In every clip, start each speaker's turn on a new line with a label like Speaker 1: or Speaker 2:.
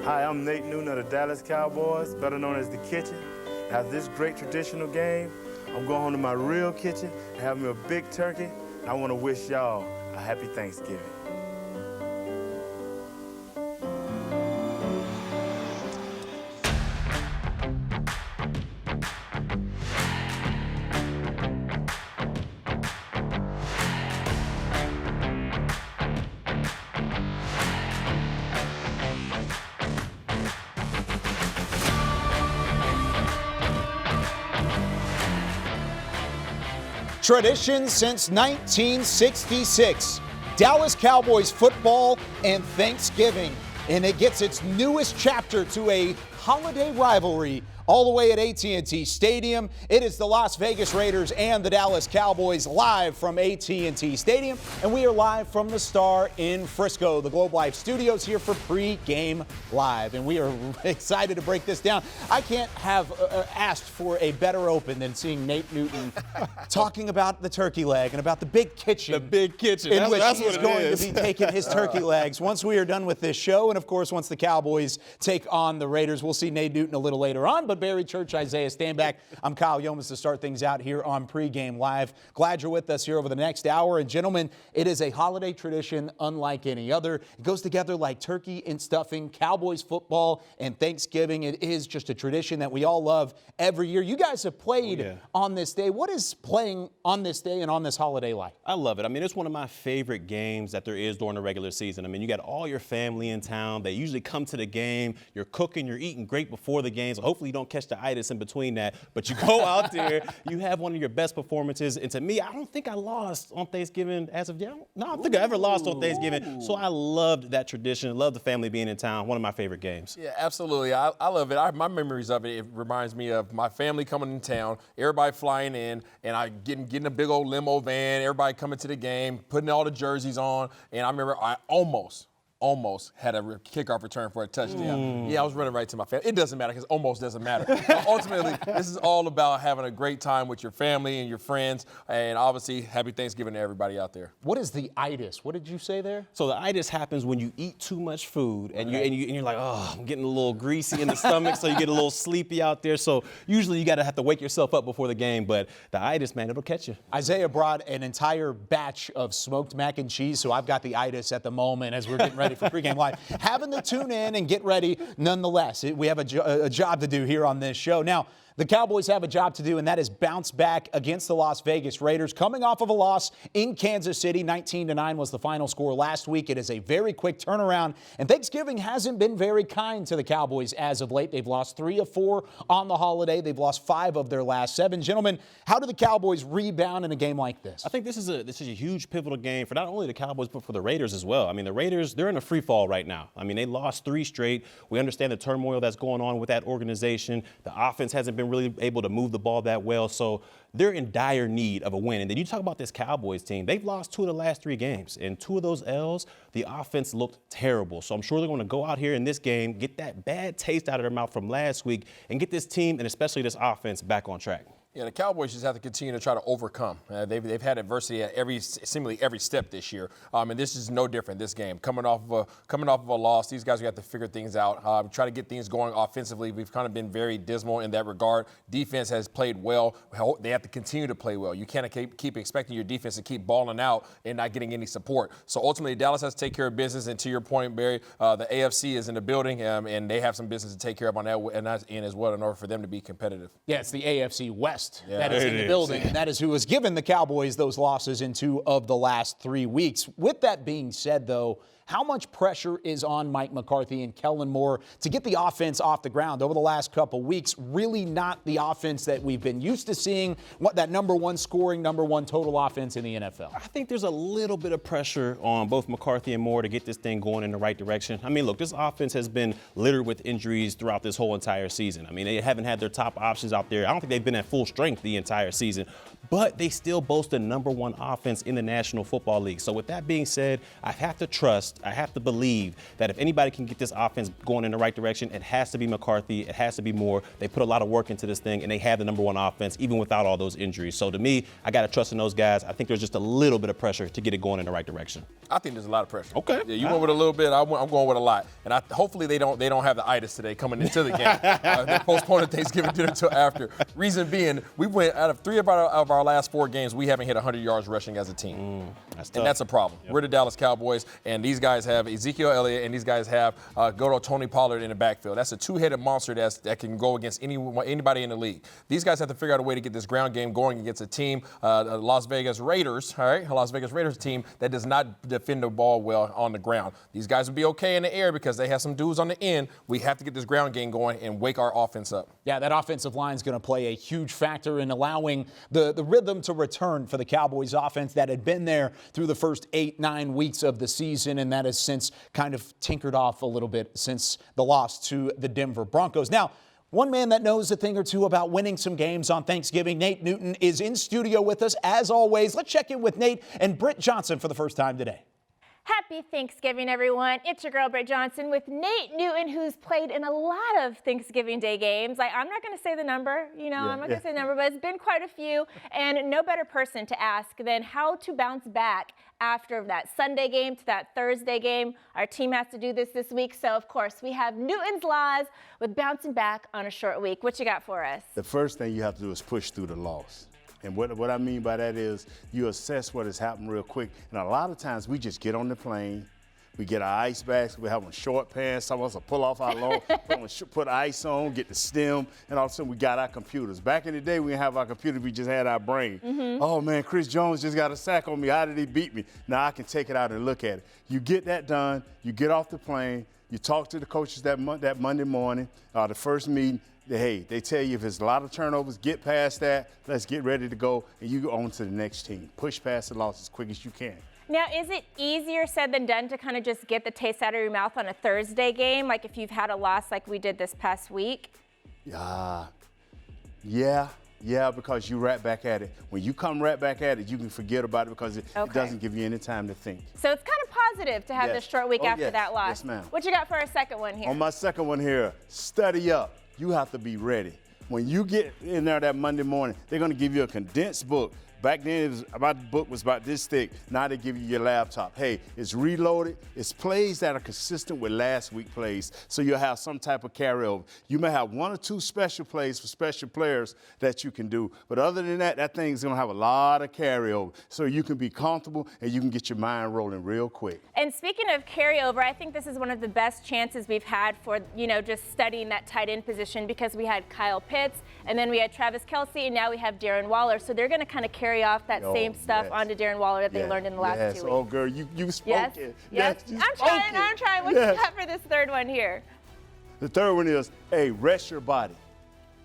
Speaker 1: Hi, I'm Nate Newton of the Dallas Cowboys, better known as The Kitchen. After this great traditional game, I'm going home to my real kitchen and have me a big turkey. And I want to wish y'all a happy Thanksgiving.
Speaker 2: Tradition since 1966. Dallas Cowboys football and Thanksgiving. And it gets its newest chapter to a holiday rivalry all the way at AT&T Stadium. It is the Las Vegas Raiders and the Dallas Cowboys live from AT&T Stadium. And we are live from the Star in Frisco, the Globe Life Studios here for Pregame Live. And we are excited to break this down. I can't have asked for a better open than seeing Nate Newton talking about the turkey leg and about the big kitchen.
Speaker 3: The big kitchen.
Speaker 2: In which
Speaker 3: that's
Speaker 2: he
Speaker 3: what
Speaker 2: is
Speaker 3: it
Speaker 2: going
Speaker 3: is.
Speaker 2: to be taking his turkey legs once we are done with this show. And, of course, once the Cowboys take on the Raiders. We'll see Nate Newton a little later on. But Barry Church, Isaiah Stanback, I'm Kyle Yomas to start things out here on Pregame Live. Glad you're with us here over the next hour. And, gentlemen, it is a holiday tradition unlike any other. It goes together like turkey and stuffing, Cowboys football and Thanksgiving. It is just a tradition that we all love every year. You guys have played on this day. What is playing on this day and on this holiday like?
Speaker 3: I love it. I mean, it's one of my favorite games that there is during the regular season. I mean, you got all your family in town. They usually come to the game. You're cooking, you're eating great before the game. So hopefully you don't catch the itis in between that. But you go out there, you have one of your best performances. And to me, I don't think I lost on Thanksgiving as of yet. No, I don't think I ever lost on Thanksgiving. So I loved that tradition. Love the family being in town. One of my favorite games.
Speaker 4: Yeah, absolutely. I love it. My memories of it reminds me of my family coming in town, everybody flying in, and I getting a big old limo van, everybody coming to the game, putting all the jerseys on. And I remember I almost had a kickoff return for a touchdown. Yeah, I was running right to my family. It doesn't matter because almost doesn't matter. But ultimately, this is all about having a great time with your family and your friends. And obviously, happy Thanksgiving to everybody out there.
Speaker 2: What is the itis? What did you say there?
Speaker 3: So the itis happens when you eat too much food and you're like, oh, I'm getting a little greasy in the stomach, so you get a little sleepy out there. So usually you got to have to wake yourself up before the game, but the itis, man, it'll catch you.
Speaker 2: Isaiah brought an entire batch of smoked mac and cheese, so I've got the itis at the moment as we're getting ready for Pregame Live. Having to tune in and get ready nonetheless. We have a job to do here on this show. Now, the Cowboys have a job to do, and that is bounce back against the Las Vegas Raiders. Coming off of a loss in Kansas City, 19-9 was the final score last week. It is a very quick turnaround, and Thanksgiving hasn't been very kind to the Cowboys as of late. They've lost 3 of 4 on the holiday. They've lost 5 of their last 7. Gentlemen, how do the Cowboys rebound in a game like this?
Speaker 3: I think this is a huge pivotal game for not only the Cowboys, but for the Raiders as well. I mean, the Raiders, they're in a free fall right now. I mean, they lost 3 straight. We understand the turmoil that's going on with that organization. The offense hasn't been really able to move the ball that well, so they're in dire need of a win. And then you talk about this Cowboys team. They've lost 2 of the last 3 games. And 2 of those L's, the offense looked terrible. So I'm sure they're going to go out here in this game, get that bad taste out of their mouth from last week, and get this team and especially this offense back on track.
Speaker 4: Yeah, the Cowboys just have to continue to try to overcome. They've had adversity at seemingly every step this year, and this is no different. This game, coming off of a loss, these guys have to figure things out, try to get things going offensively. We've kind of been very dismal in that regard. Defense has played well. They have to continue to play well. You can't keep expecting your defense to keep balling out and not getting any support. So ultimately, Dallas has to take care of business. And to your point, Barry, the AFC is in the building, and they have some business to take care of on that end as well in order for them to be competitive.
Speaker 2: Yeah, it's the AFC West.
Speaker 4: Yeah,
Speaker 2: that is in the building, and that is who has given the Cowboys those losses in 2 of the last 3 weeks. With that being said, though, how much pressure is on Mike McCarthy and Kellen Moore to get the offense off the ground over the last couple weeks? Really not the offense that we've been used to seeing, that number 1 scoring, number 1 total offense in the NFL.
Speaker 3: I think there's a little bit of pressure on both McCarthy and Moore to get this thing going in the right direction. I mean, look, this offense has been littered with injuries throughout this whole entire season. I mean, they haven't had their top options out there. I don't think they've been at full strength the entire season, but they still boast the number 1 offense in the National Football League. So with that being said, I have to believe that if anybody can get this offense going in the right direction, it has to be McCarthy. It has to be Moore. They put a lot of work into this thing, and they have the number 1 offense, even without all those injuries. So to me, I got to trust in those guys. I think there's just a little bit of pressure to get it going in the right direction.
Speaker 4: I think there's a lot of pressure.
Speaker 3: Okay.
Speaker 4: Yeah, you went with a little bit. I'm going with a lot. And hopefully they don't have the itis today coming into the game. They postponed Thanksgiving dinner until after. Reason being, we went out of 3 of our last 4 games, we haven't hit 100 yards rushing as a team. That's a problem. Yep. We're the Dallas Cowboys, and these guys have Ezekiel Elliott, and these guys have good old Tony Pollard in the backfield. That's a 2-headed monster that can go against anybody in the league. These guys have to figure out a way to get this ground game going against a team, Las Vegas Raiders, all right, Las Vegas Raiders team that does not defend the ball well on the ground. These guys will be okay in the air because they have some dudes on the end. We have to get this ground game going and wake our offense up.
Speaker 2: Yeah, that offensive line is going to play a huge factor in allowing the rhythm to return for the Cowboys offense that had been there through the first 8-9 weeks of the season, and that has since kind of tinkered off a little bit since the loss to the Denver Broncos. Now, one man that knows a thing or two about winning some games on Thanksgiving, Nate Newton, is in studio with us as always. Let's check in with Nate and Britt Johnson for the first time today.
Speaker 5: Happy Thanksgiving, everyone. It's your girl, Britt Johnson, with Nate Newton, who's played in a lot of Thanksgiving Day games. I'm not going to say the number, I'm not going to say the number, but it's been quite a few. And no better person to ask than how to bounce back after that Sunday game to that Thursday game. Our team has to do this week. So, of course, we have Newton's Laws with bouncing back on a short week. What you got for us?
Speaker 1: The first thing you have to do is push through the loss. And what I mean by that is you assess what has happened real quick. And a lot of times we just get on the plane, we get our ice bags, we have on short pants, some of us will pull off our long, put ice on, get the stem, and all of a sudden we got our computers. Back in the day, we didn't have our computer, we just had our brain. Oh man, Chris Jones just got a sack on me, how did he beat me? Now I can take it out and look at it. You get that done, you get off the plane, you talk to the coaches that Monday morning, the first meeting. Hey, they tell you if there's a lot of turnovers, get past that, let's get ready to go, and you go on to the next team. Push past the loss as quick as you can.
Speaker 5: Now, is it easier said than done to kind of just get the taste out of your mouth on a Thursday game, like if you've had a loss like we did this past week?
Speaker 1: Yeah, because you right back at it. When you come right back at it, you can forget about it because it doesn't give you any time to think.
Speaker 5: So it's kind of positive to have this short week after that loss.
Speaker 1: Yes, ma'am.
Speaker 5: What you got for our second one here?
Speaker 1: On my second one here, study up. You have to be ready. When you get in there that Monday morning, they're going to give you a condensed book. Back then, the book was about this thick. Now they give you your laptop. Hey, it's reloaded. It's plays that are consistent with last week's plays, so you'll have some type of carryover. You may have 1 or 2 special plays for special players that you can do, but other than that, that thing's going to have a lot of carryover, so you can be comfortable and you can get your mind rolling real quick.
Speaker 5: And speaking of carryover, I think this is one of the best chances we've had for, just studying that tight end position because we had Kyle Pitts, and then we had Travis Kelce, and now we have Darren Waller, so they're going to kind of carry off that same stuff onto Darren Waller that they learned in the last 2 weeks.
Speaker 1: Oh, girl, you spoke it.
Speaker 5: Yes. I'm trying. What you got for this third one here?
Speaker 1: The third one is, hey, rest your body.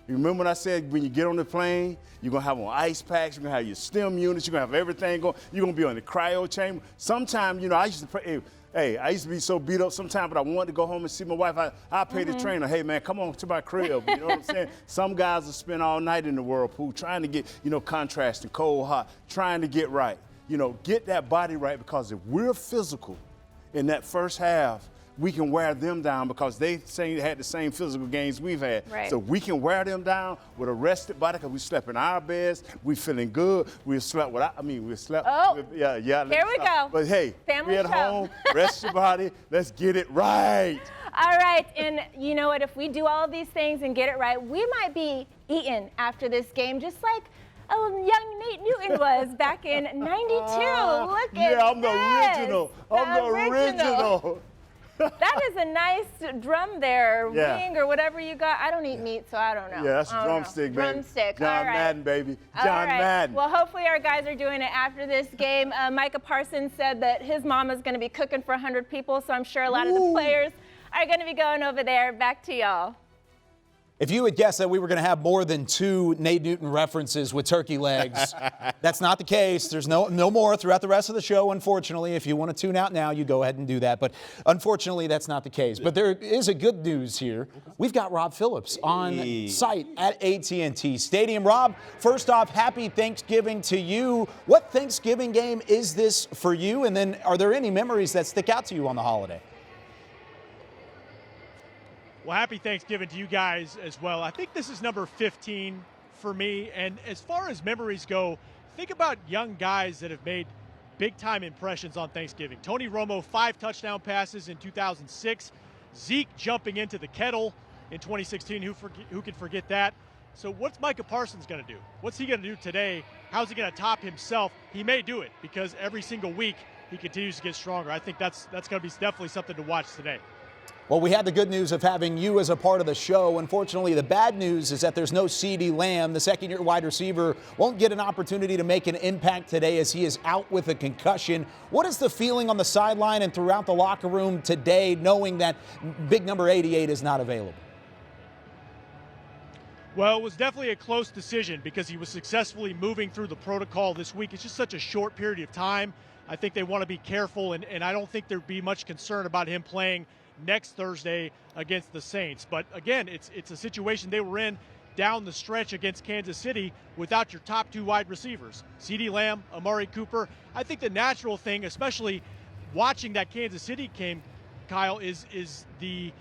Speaker 1: You remember when I said when you get on the plane, you're going to have on ice packs, you're going to have your stem units, you're going to have everything going. You're going to be on the cryo chamber. Sometimes, I used to pray. Hey, I used to be so beat up sometimes, but I wanted to go home and see my wife. I pay the trainer, hey, man, come on to my crib. You know what I'm saying? Some guys will spend all night in the whirlpool trying to get, contrasting, cold, hot, trying to get right. Get that body right because if we're physical in that first half, we can wear them down because they had the same physical gains we've had.
Speaker 5: Right.
Speaker 1: So we can wear them down with a rested body because we slept in our beds. We feeling good. We slept we slept.
Speaker 5: Oh,
Speaker 1: yeah.
Speaker 5: Here we go.
Speaker 1: But hey,
Speaker 5: family
Speaker 1: be at home, rest your body. Let's get it right.
Speaker 5: All right, and you know what? If we do all of these things and get it right, we might be eaten after this game, just like young Nate Newton was back in '92. Look at
Speaker 1: I'm the original. I'm the original.
Speaker 5: That is a nice drum there, wing or whatever you got. I don't eat meat, so I don't know.
Speaker 1: Yeah, that's a drumstick, baby.
Speaker 5: Drumstick,
Speaker 1: John Madden, baby. John Madden.
Speaker 5: Well, hopefully our guys are doing it after this game. Micah Parsons said that his mama's going to be cooking for 100 people, so I'm sure a lot of the players are going to be going over there. Back to y'all.
Speaker 2: If you had guessed that we were going to have more than 2 Nate Newton references with turkey legs, that's not the case. There's no more throughout the rest of the show, unfortunately. If you want to tune out now, you go ahead and do that. But unfortunately, that's not the case. But there is a good news here. We've got Rob Phillips on site at AT&T Stadium. Rob, first off, happy Thanksgiving to you. What Thanksgiving game is this for you? And then are there any memories that stick out to you on the holiday?
Speaker 6: Well, happy Thanksgiving to you guys as well. I think this is number 15 for me. And as far as memories go, think about young guys that have made big-time impressions on Thanksgiving. Tony Romo, 5 touchdown passes in 2006. Zeke jumping into the kettle in 2016, who can forget that? So what's Micah Parsons going to do? What's he going to do today? How's he going to top himself? He may do it because every single week he continues to get stronger. I think that's going to be definitely something to watch today.
Speaker 2: Well, we had the good news of having you as a part of the show. Unfortunately, the bad news is that there's no CeeDee Lamb. The second-year wide receiver won't get an opportunity to make an impact today as he is out with a concussion. What is the feeling on the sideline and throughout the locker room today, knowing that big number 88 is not available?
Speaker 6: Well, it was definitely a close decision because he was successfully moving through the protocol this week. It's just such a short period of time. I think they want to be careful, and I don't think there'd be much concern about him playing next Thursday against the Saints. But again, it's a situation they were in down the stretch against Kansas City without your top two wide receivers, CeeDee Lamb, Amari Cooper. I think the natural thing, especially watching that Kansas City game, Kyle, is the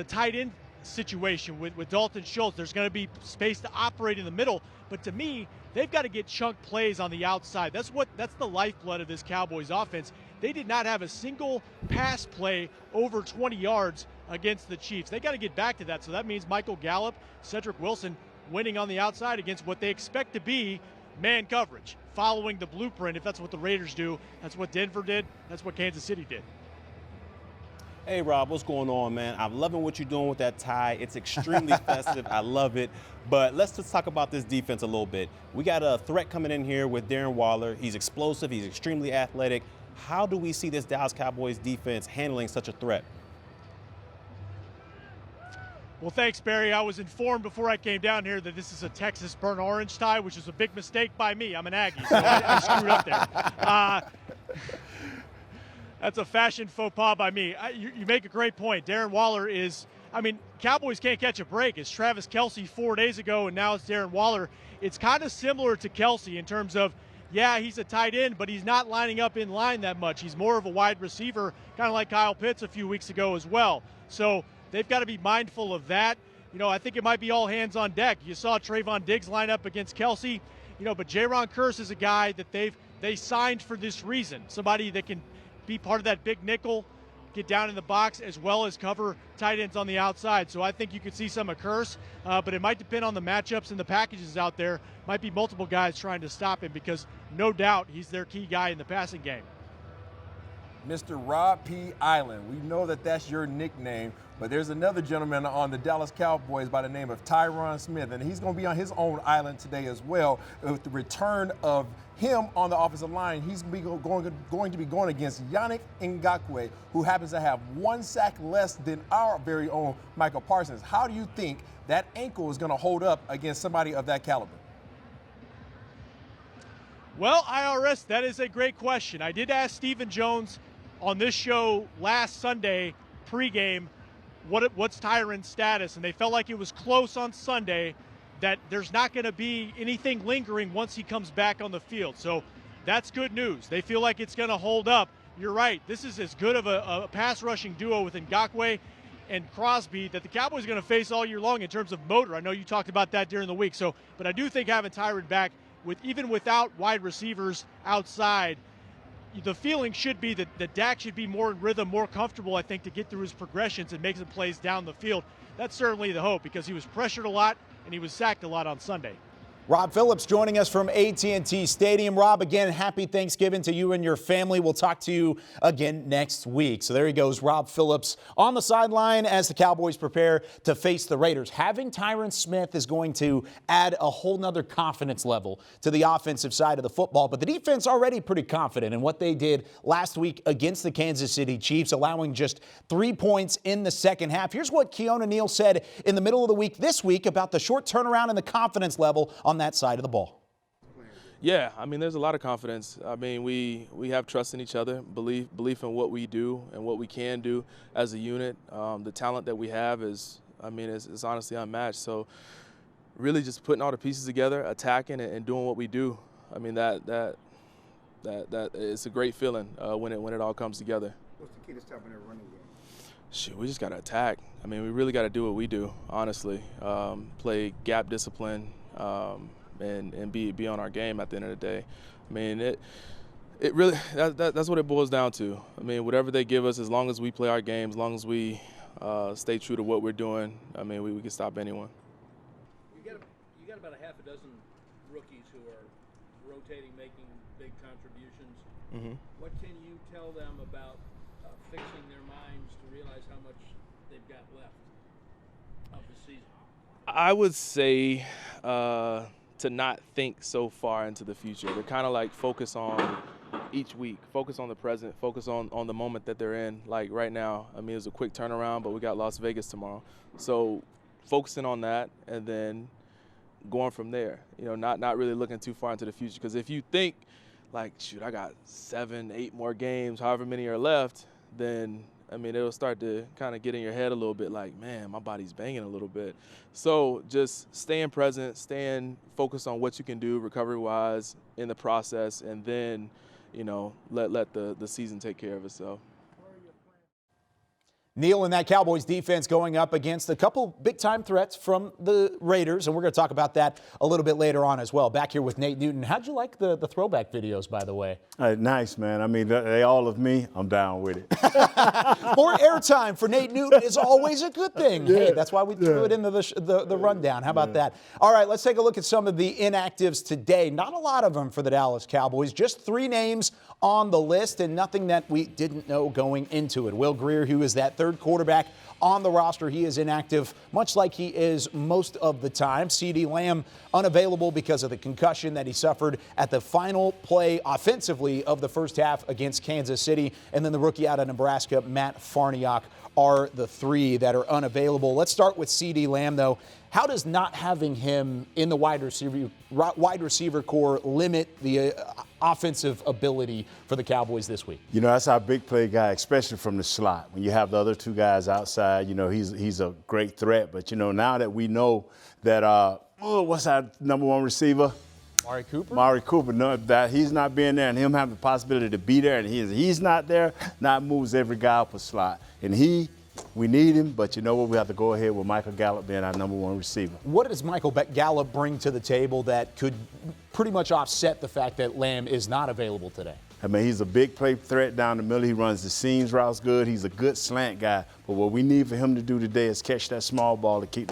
Speaker 6: tight end situation with Dalton Schultz. There's going to be space to operate in the middle, but to me, they've got to get chunk plays on the outside. That's the lifeblood of this Cowboys offense. They did not have a single pass play over 20 yards against the Chiefs. They got to get back to that. So that means Michael Gallup, Cedric Wilson winning on the outside against what they expect to be man coverage, following the blueprint. If that's what the Raiders do, that's what Denver did, that's what Kansas City did.
Speaker 3: Hey, Rob, what's going on, man? I'm loving what you're doing with that tie. It's extremely festive. I love it. But let's just talk about this defense a little bit. We got a threat coming in here with Darren Waller. He's explosive. He's extremely athletic. How do we see this Dallas Cowboys defense handling such a threat?
Speaker 6: Well, thanks, Barry. I was informed before I came down here that this is a Texas burnt orange tie, which is a big mistake by me. I'm an Aggie, so I screwed up there. That's a fashion faux pas by me. You make a great point. Darren Waller is, Cowboys can't catch a break. It's Travis Kelce 4 days ago, and now it's Darren Waller. It's kind of similar to Kelce in terms of, yeah, he's a tight end, but he's not lining up in line that much. He's more of a wide receiver, kind of like Kyle Pitts a few weeks ago as well. So they've got to be mindful of that. I think it might be all hands on deck. You saw Trayvon Diggs line up against Kelce, but Jaron Kearse is a guy that they signed for this reason, somebody that can be part of that big nickel, get down in the box, as well as cover tight ends on the outside. So I think you could see some of Kearse, but it might depend on the matchups and the packages out there. Might be multiple guys trying to stop him because no doubt he's their key guy in the passing game.
Speaker 4: Mr. Rob P. Island. We know that that's your nickname, but there's another gentleman on the Dallas Cowboys by the name of Tyron Smith, and he's going to be on his own island today as well. With the return of him on the offensive line, he's going to be going against Yannick Ngakoue, who happens to have 1 sack less than our very own Micah Parsons. How do you think that ankle is going to hold up against somebody of that caliber?
Speaker 6: Well, IRS, that is a great question. I did ask Stephen Jones on this show last Sunday pregame what's Tyron's status, and they felt like it was close on Sunday, that there's not going to be anything lingering once he comes back on the field. So that's good news. They feel like it's going to hold up. You're right. This is as good of a pass rushing duo with Ngakoue and Crosby that the Cowboys are going to face all year long in terms of motor. I know you talked about that during the week. But I do think having Tyron back, even without wide receivers outside, the feeling should be that Dak should be more in rhythm, more comfortable, I think, to get through his progressions and make some plays down the field. That's certainly the hope because he was pressured a lot and he was sacked a lot on Sunday.
Speaker 2: Rob Phillips joining us from AT&T Stadium. Rob, again, happy Thanksgiving to you and your family. We'll talk to you again next week. So there he goes, Rob Phillips on the sideline as the Cowboys prepare to face the Raiders. Having Tyron Smith is going to add a whole nother confidence level to the offensive side of the football. But the defense already pretty confident in what they did last week against the Kansas City Chiefs, allowing just 3 points in the second half. Here's what Keona Neal said in the middle of the week this week about the short turnaround and the confidence level on that side of the ball.
Speaker 7: Yeah, there's a lot of confidence. We have trust in each other, belief in what we do and what we can do as a unit. The talent that we have is honestly unmatched. So really just putting all the pieces together, attacking and doing what we do. That it's a great feeling when it all comes together.
Speaker 8: What's the key to stopping that running game?
Speaker 7: Shoot, we just got to attack. We really got to do what we do, honestly. Play gap discipline. And be on our game at the end of the day. It really that's what it boils down to. Whatever they give us, as long as we play our game, as long as we stay true to what we're doing, I mean, we can stop anyone.
Speaker 9: You got about a half a dozen rookies who are rotating, making big contributions.
Speaker 7: Mm-hmm.
Speaker 9: What can you tell them about fixing their minds to realize how much they've got left of the season?
Speaker 7: I would say to not think so far into the future. To kind of like focus on each week, focus on the present, focus on the moment that they're in. Like right now, I mean, it was a quick turnaround, but we got Las Vegas tomorrow. So focusing on that and then going from there, you know, not really looking too far into the future. Because if you think like, shoot, I got 7, 8 more games, however many are left, then I mean, it'll start to kind of get in your head a little bit like, man, my body's banging a little bit. So just staying present, staying focused on what you can do recovery-wise in the process, and then, you know, let the season take care of itself.
Speaker 2: Neil, in that Cowboys defense going up against a couple big-time threats from the Raiders, and we're going to talk about that a little bit later on as well. Back here with Nate Newton. How'd you like the throwback videos, by the way?
Speaker 1: Nice, man. I mean, they all of me. I'm down with it.
Speaker 2: More airtime for Nate Newton is always a good thing. Yeah. Hey, that's why we threw it into the rundown. How about that? All right, let's take a look at some of the inactives today. Not a lot of them for the Dallas Cowboys. Just 3 names on the list and nothing that we didn't know going into it. Will Greer, who is that third quarterback on the roster, he is inactive, much like he is most of the time. CeeDee Lamb unavailable because of the concussion that he suffered at the final play offensively of the first half against Kansas City. And then the rookie out of Nebraska, Matt Farniok, are the 3 that are unavailable. Let's start with CeeDee Lamb, though. How does not having him in the wide receiver core limit the offensive ability for the Cowboys this week? You
Speaker 1: know, that's our big play guy, especially from the slot. When you have the other 2 guys outside, you know, he's a great threat. But, you know, now that we know that, what's our number 1 receiver? Mari Cooper, no, that he's not being there, and him having the possibility to be there, and he's not there, now moves every guy up a slot. And we need him, but you know what? We have to go ahead with Michael Gallup being our number 1 receiver.
Speaker 2: What does Michael Gallup bring to the table that could pretty much offset the fact that Lamb is not available today?
Speaker 1: I mean, he's a big play threat down the middle. He runs the seams routes good. He's a good slant guy. But what we need for him to do today is catch that small ball to keep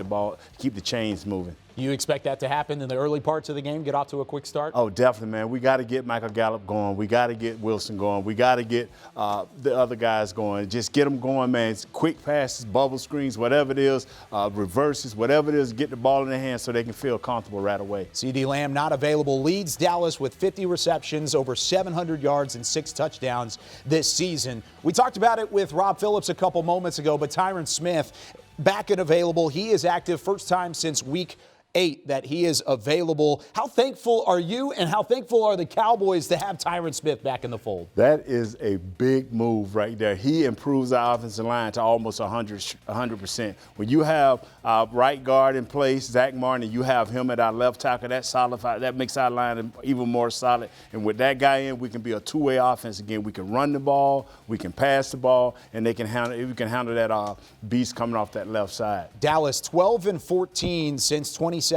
Speaker 1: the chains moving.
Speaker 2: You expect that to happen in the early parts of the game, get off to a quick start?
Speaker 1: Oh, definitely, man. We got to get Michael Gallup going. We got to get Wilson going. We got to get the other guys going. Just get them going, man. It's quick passes, bubble screens, whatever it is, reverses, whatever it is, get the ball in their hands so they can feel comfortable right away.
Speaker 2: CeeDee Lamb not available, leads Dallas with 50 receptions, over 700 yards and 6 touchdowns this season. We talked about it with Rob Phillips a couple moments ago, but Tyron Smith back and available. He is active first time since week 8 that he is available. How thankful are you and how thankful are the Cowboys to have Tyron Smith back in the fold?
Speaker 1: That is a big move right there. He improves our offensive line to almost 100%. When you have right guard in place, Zach Martin, and you have him at our left tackle, that makes our line even more solid. And with that guy in, we can be a 2-way offense again. We can run the ball, we can pass the ball, and we can handle that beast coming off that left side.
Speaker 2: Dallas 12-14 since 2017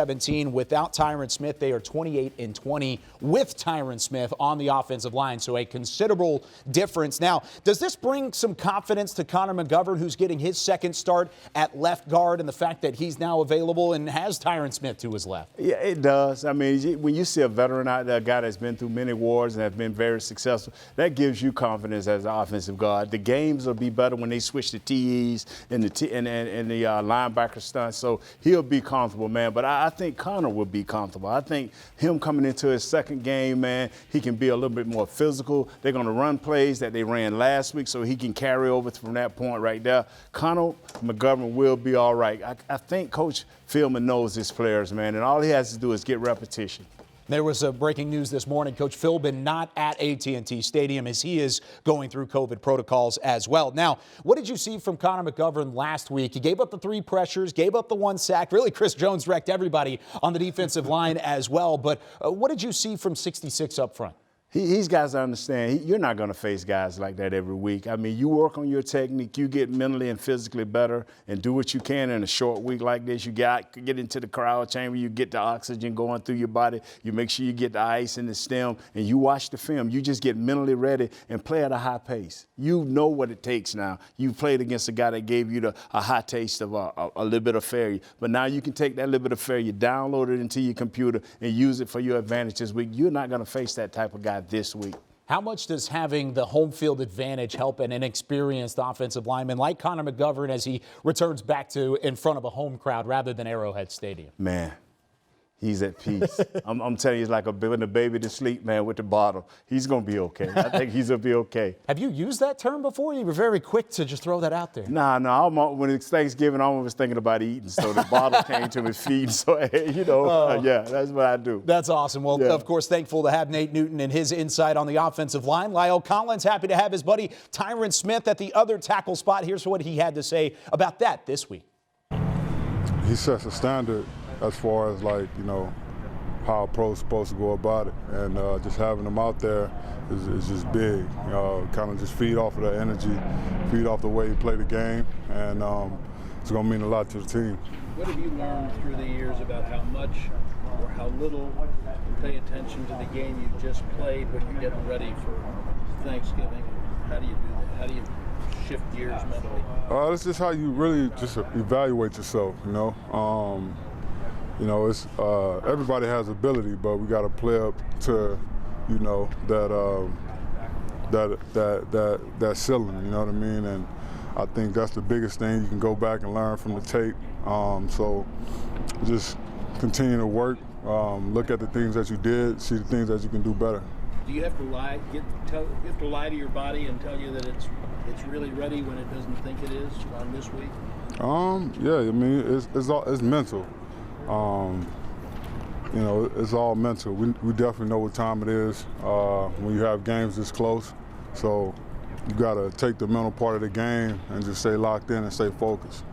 Speaker 2: without Tyron Smith. They are 28-20 with Tyron Smith on the offensive line, so a considerable difference. Now, does this bring some confidence to Connor McGovern, who's getting his second start at left guard, and the fact that he's now available and has Tyron Smith to his left?
Speaker 1: Yeah, it does. I mean, when you see a veteran out there, a guy that's been through many wars and has been very successful, that gives you confidence as an offensive guard. The games will be better when they switch to TEs and the linebacker stunts, so he'll be comfortable, man. But I think Connor will be comfortable. I think him coming into his second game, man, he can be a little bit more physical. They're going to run plays that they ran last week, so he can carry over from that point right there. Connor McGovern will be all right. I think Coach Philman knows his players, man, and all he has to do is get repetition.
Speaker 2: There was a breaking news this morning. Coach Philbin not at AT&T Stadium as he is going through COVID protocols as well. Now, what did you see from Connor McGovern last week? He gave up the 3 pressures, gave up the 1 sack. Really, Chris Jones wrecked everybody on the defensive line as well. But what did you see from 66 up front?
Speaker 1: He's guys to understand, you're not going to face guys like that every week. I mean, you work on your technique, you get mentally and physically better and do what you can in a short week like this. You get into the cryo chamber, you get the oxygen going through your body, you make sure you get the ice in the stem, and you watch the film. You just get mentally ready and play at a high pace. You know what it takes now. You played against a guy that gave you a high taste of a little bit of failure. But now you can take that little bit of failure, download it into your computer, and use it for your advantage this week. You're not going to face that type of guy this week.
Speaker 2: How much does having the home field advantage help an inexperienced offensive lineman like Connor McGovern as he returns back to in front of a home crowd rather than Arrowhead Stadium?
Speaker 1: Man, he's at peace. I'm telling you, it's like putting a baby to sleep, man, with the bottle. He's going to be okay. I think he's going to be okay.
Speaker 2: Have you used that term before? You were very quick to just throw that out there.
Speaker 1: Nah. When it's Thanksgiving, I was thinking about eating, so the bottle came to me feeding. So, yeah, that's what I do.
Speaker 2: That's awesome. Well, of course, thankful to have Nate Newton and his insight on the offensive line. Lyle Collins, happy to have his buddy Tyron Smith at the other tackle spot. Here's what he had to say about that this week.
Speaker 10: He sets a standard as far as how a pro's supposed to go about it, and just having him out there is just big. Kind of just feed off of that energy, feed off the way he played the game, and it's going to mean a lot to the team.
Speaker 9: What have you learned through the years about how much or how little you pay attention to the game you just played when you're getting ready for Thanksgiving? How do you do that? How do you shift gears mentally?
Speaker 10: It's just how you really just evaluate yourself, it's everybody has ability, but we got to play up to, that ceiling. You know what I mean? And I think that's the biggest thing. You can go back and learn from the tape. So just continue to work, look at the things that you did, see the things that you can do better.
Speaker 9: Do you have to lie? You have to lie to your body and tell you that it's really ready when it doesn't think it is on this week?
Speaker 10: Yeah. I mean, it's mental. It's all mental. We definitely know what time it is when you have games this close. So you got to take the mental part of the game and just stay locked in and stay focused.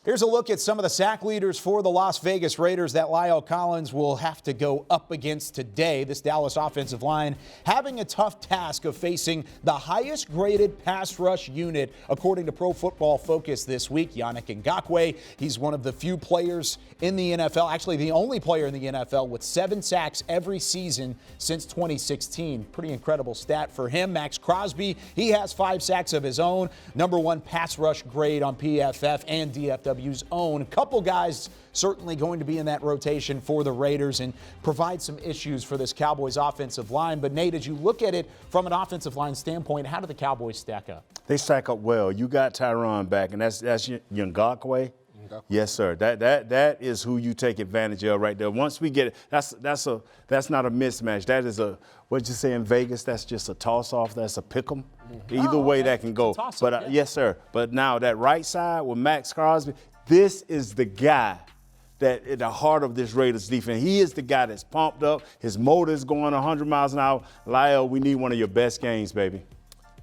Speaker 2: Here's a look at some of the sack leaders for the Las Vegas Raiders that Lyle Collins will have to go up against today. This Dallas offensive line having a tough task of facing the highest graded pass rush unit according to Pro Football Focus this week, Yannick Ngakoue. He's one of the few players in the NFL, actually the only player in the NFL with 7 sacks every season since 2016. Pretty incredible stat for him. Max Crosby, he has 5 sacks of his own. #1 pass rush grade on PFF and DFW's own. A couple guys certainly going to be in that rotation for the Raiders and provide some issues for this Cowboys offensive line. But Nate, as you look at it from an offensive line standpoint, how do the Cowboys stack up?
Speaker 1: They stack up well. You got Tyron back, and that's Ngakoue. Yes, sir. That is who you take advantage of right there. Once we get it, that's not a mismatch. That is what'd you say in Vegas? That's just a toss-off. That's a pick-em. Either way that can go. But yes, sir. But now that right side with Max Crosby, this is the guy that at the heart of this Raiders defense. He is the guy that's pumped up. His motor is going 100 miles an hour. Lyle, we need one of your best games, baby.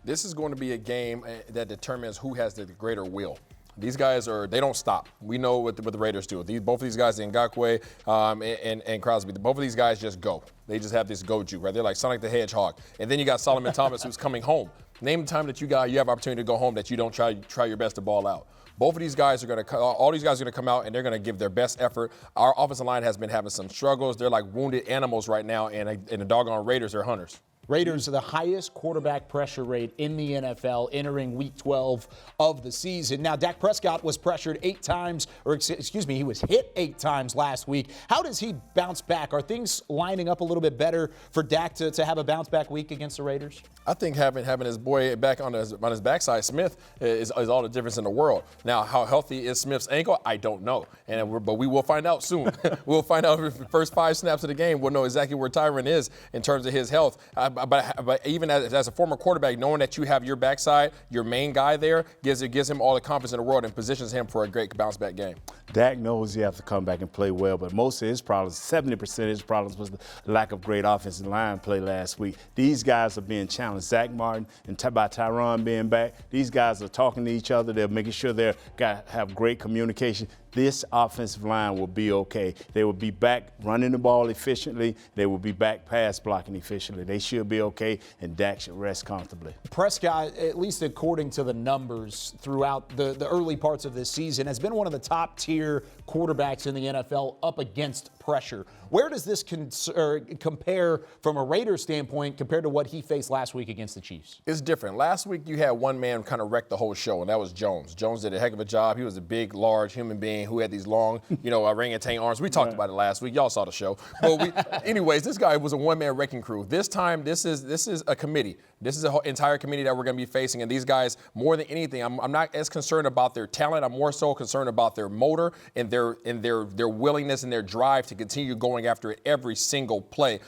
Speaker 4: This is going to be a game that determines who has the greater will. These guys they don't stop. We know what the Raiders do. Both of these guys, Ngakoue and Crosby, both of these guys just go. They just have this go juke, right? They're like Sonic the Hedgehog. And then you got Solomon Thomas who's coming home. Name the time that you have opportunity to go home that you don't try your best to ball out. Both of these guys all these guys are going to come out and they're going to give their best effort. Our offensive line has been having some struggles. They're like wounded animals right now, and the doggone Raiders are hunters.
Speaker 2: Raiders are the highest quarterback pressure rate in the NFL entering Week 12 of the season. Now, Dak Prescott was pressured 8 times, he was hit 8 times last week. How does he bounce back? Are things lining up a little bit better for Dak to have a bounce-back week against the Raiders?
Speaker 4: I think having his boy back on his backside, Smith, is all the difference in the world. Now, how healthy is Smith's ankle? I don't know, but we will find out soon. We'll find out the first 5 snaps of the game. We'll know exactly where Tyron is in terms of his health. but even as a former quarterback, knowing that you have your backside, your main guy there, gives him all the confidence in the world and positions him for a great bounce back game.
Speaker 1: Dak knows he has to come back and play well, but most of his problems, 70% of his problems was the lack of great offensive line play last week. These guys are being challenged. Zach Martin and by Tyron being back, these guys are talking to each other. They're making sure they have great communication. This offensive line will be okay. They will be back running the ball efficiently. They will be back pass blocking efficiently. They should be okay, and Dak should rest comfortably.
Speaker 2: Prescott, at least according to the numbers throughout the early parts of this season, has been one of the top-tier quarterbacks in the NFL up against pressure. Where does this compare from a Raiders standpoint compared to what he faced last week against the Chiefs?
Speaker 4: It's different. Last week you had one man kind of wreck the whole show, and that was Jones. Jones did a heck of a job. He was a big, large human being who had these long, orangutan arms. We talked about it last week. Y'all saw the show. But anyways, this guy was a one-man wrecking crew. This time, this is a committee. This is an entire committee that we're going to be facing, and these guys, more than anything, I'm not as concerned about their talent. I'm more so concerned about their motor and their willingness and their drive to continue going after it every single play.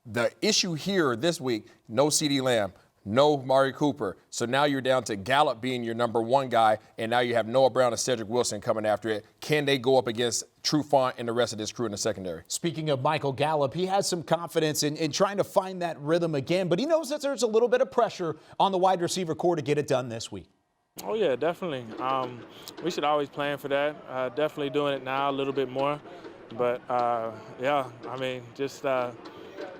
Speaker 4: The issue here this week, no CeeDee Lamb, no Mari Cooper. So now you're down to Gallup being your number one guy, and now you have Noah Brown and Cedric Wilson coming after it. Can they go up against Trufant and the rest of this crew in the secondary?
Speaker 2: Speaking of Michael Gallup, he has some confidence in trying to find that rhythm again, but he knows that there's a little bit of pressure on the wide receiver core to get it done this week.
Speaker 7: Oh, yeah, definitely. We should always plan for that. Definitely doing it now a little bit more. But, just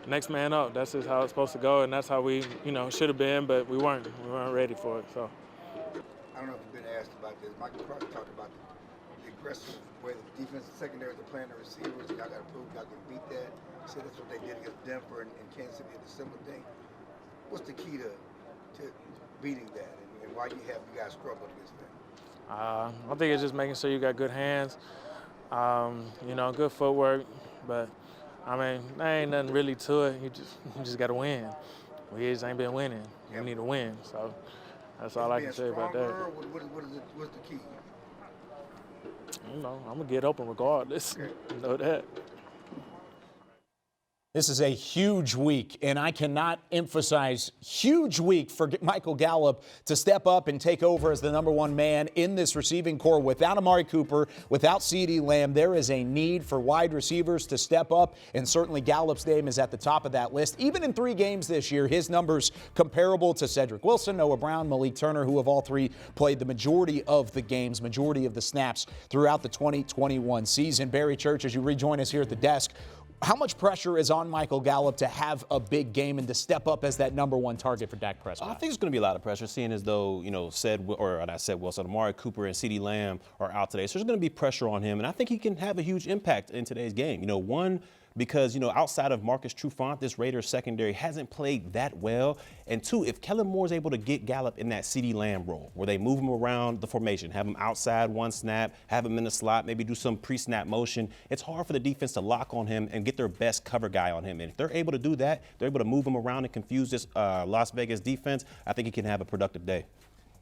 Speaker 7: next man up. That's just how it's supposed to go, and that's how we, should have been, but we weren't ready for it. So
Speaker 8: I don't know if you've been asked about this. Micah Parsons talked about the aggressive way the defensive secondaries are playing the receivers. Y'all got to prove y'all can beat that. He said that's what they did against Denver and Kansas City, the similar thing. What's the key to beating that, and why you guys struggle against that?
Speaker 7: I think it's just making sure you got good hands, good footwork, but there ain't nothing really to it. You just got to win. We just ain't been winning. We need to win. So that's all I can say about that.
Speaker 8: What's the key?
Speaker 7: I'm going to get open regardless. Okay. You know that.
Speaker 2: This is a huge week, and I cannot emphasize huge week for Michael Gallup to step up and take over as the number one man in this receiving core. Without Amari Cooper, without CeeDee Lamb, there is a need for wide receivers to step up, and certainly Gallup's name is at the top of that list. Even in 3 games this year, his numbers comparable to Cedric Wilson, Noah Brown, Malik Turner, who have all 3 played the majority of the games, majority of the snaps throughout the 2021 season. Barry Church, as you rejoin us here at the desk, how much pressure is on Michael Gallup to have a big game and to step up as that number one target for Dak Prescott?
Speaker 3: I think there's going to be a lot of pressure, seeing as though, Amari Cooper and CeeDee Lamb are out today. So there's going to be pressure on him, and I think he can have a huge impact in today's game. One, because, outside of Marcus Trufant, this Raiders secondary hasn't played that well. And 2, if Kellen Moore's able to get Gallup in that CeeDee Lamb role, where they move him around the formation, have him outside one snap, have him in the slot, maybe do some pre-snap motion, it's hard for the defense to lock on him and get their best cover guy on him. And if they're able to do that, they're able to move him around and confuse this Las Vegas defense, I think he can have a productive day.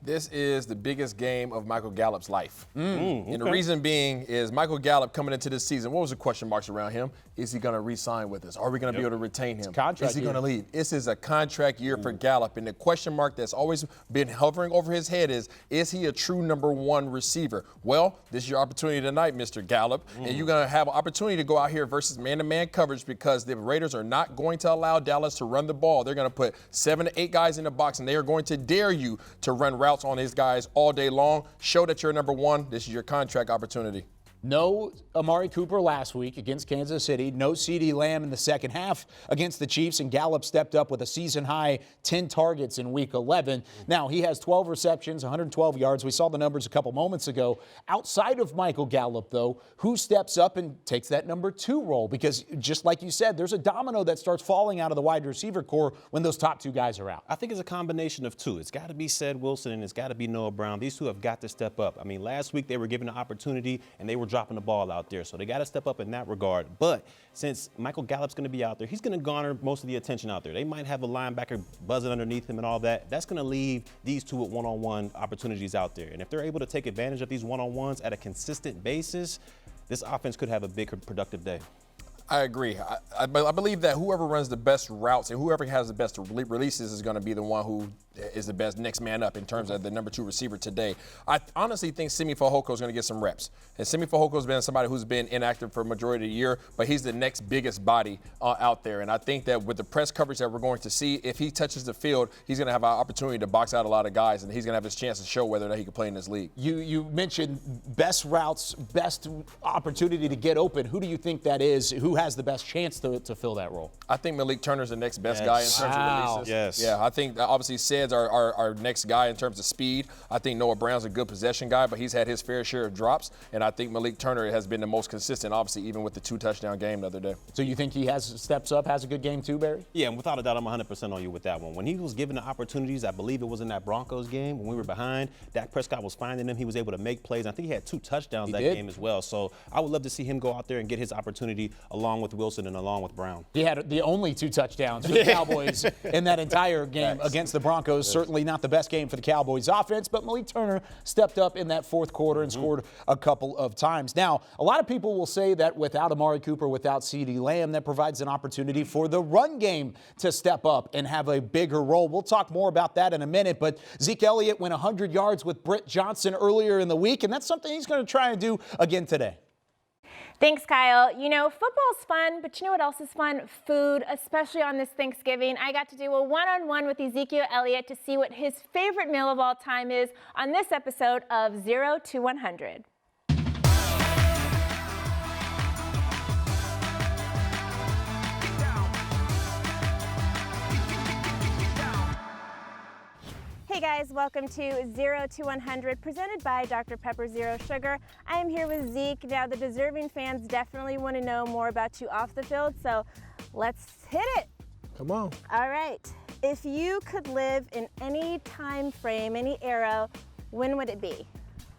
Speaker 4: This is the biggest game of Michael Gallup's life. And the reason being is Michael Gallup coming into this season, what was the question marks around him? Is he going to re-sign with us? Are we going to be able to retain him? Is he going to leave? This is a contract year for Gallup. And the question mark that's always been hovering over his head is he a true number one receiver? Well, this is your opportunity tonight, Mr. Gallup. And you're going to have an opportunity to go out here versus man-to-man coverage, because the Raiders are not going to allow Dallas to run the ball. They're going to put 7 to 8 guys in the box, and they are going to dare you to run routes on his guys all day long. Show that you're number one. This is your contract opportunity.
Speaker 2: No Amari Cooper last week against Kansas City. No CeeDee Lamb in the second half against the Chiefs. And Gallup stepped up with a season-high 10 targets in Week 11. Now, he has 12 receptions, 112 yards. We saw the numbers a couple moments ago. Outside of Michael Gallup, though, who steps up and takes that number 2 role? Because just like you said, there's a domino that starts falling out of the wide receiver core when those top 2 guys are out.
Speaker 3: I think it's a combination of 2. It's got to be Ced Wilson and it's got to be Noah Brown. These 2 have got to step up. Last week they were given an opportunity and they were dropping the ball out there. So they got to step up in that regard. But since Michael Gallup's going to be out there, he's going to garner most of the attention out there. They might have a linebacker buzzing underneath him and all that. That's going to leave these 2 with one-on-one opportunities out there. And if they're able to take advantage of these one-on-ones at a consistent basis, this offense could have a big productive day.
Speaker 4: I agree. I believe that whoever runs the best routes and whoever has the best releases is going to be the one who is the best next man up in terms of the number 2 receiver today. I honestly think Simi Fehoko is going to get some reps. And Simi Fehoko has been somebody who's been inactive for a majority of the year, but he's the next biggest body out there. And I think that with the press coverage that we're going to see, if he touches the field, he's going to have an opportunity to box out a lot of guys, and he's going to have his chance to show whether or not he can play in this league.
Speaker 2: You mentioned best routes, best opportunity to get open. Who do you think that is? Who has the best chance to fill that role?
Speaker 4: I think Malik Turner's the next best guy in terms of releases.
Speaker 3: Yes.
Speaker 4: Yeah, I think obviously Sed's our next guy in terms of speed. I think Noah Brown's a good possession guy, but he's had his fair share of drops. And I think Malik Turner has been the most consistent, obviously, even with the 2-touchdown game the other day.
Speaker 2: So you think he steps up, has a good game too, Barry?
Speaker 3: Yeah, and without a doubt, I'm 100% on you with that one. When he was given the opportunities, I believe it was in that Broncos game when we were behind, Dak Prescott was finding him. He was able to make plays. I think he had 2 touchdowns that game as well. So I would love to see him go out there and get his opportunity along with Wilson and along with Brown.
Speaker 2: He had the only 2 touchdowns for the Cowboys in that entire game against the Broncos. Yes. Certainly not the best game for the Cowboys offense, but Malik Turner stepped up in that fourth quarter and scored a couple of times. Now, a lot of people will say that without Amari Cooper, without CeeDee Lamb, that provides an opportunity for the run game to step up and have a bigger role. We'll talk more about that in a minute, but Zeke Elliott went 100 yards with Britt Johnson earlier in the week, and that's something he's going to try and do again today.
Speaker 5: Thanks, Kyle. You know, football's fun, but you know what else is fun? Food, especially on this Thanksgiving. I got to do a one-on-one with Ezekiel Elliott to see what his favorite meal of all time is on this episode of 0 to 100. Hey guys, welcome to 0 to 100, presented by Dr. Pepper Zero Sugar. I am here with Zeke. Now, the deserving fans definitely want to know more about you off the field, so let's hit it.
Speaker 11: Come on.
Speaker 5: All right. If you could live in any time frame, any era, when would it be?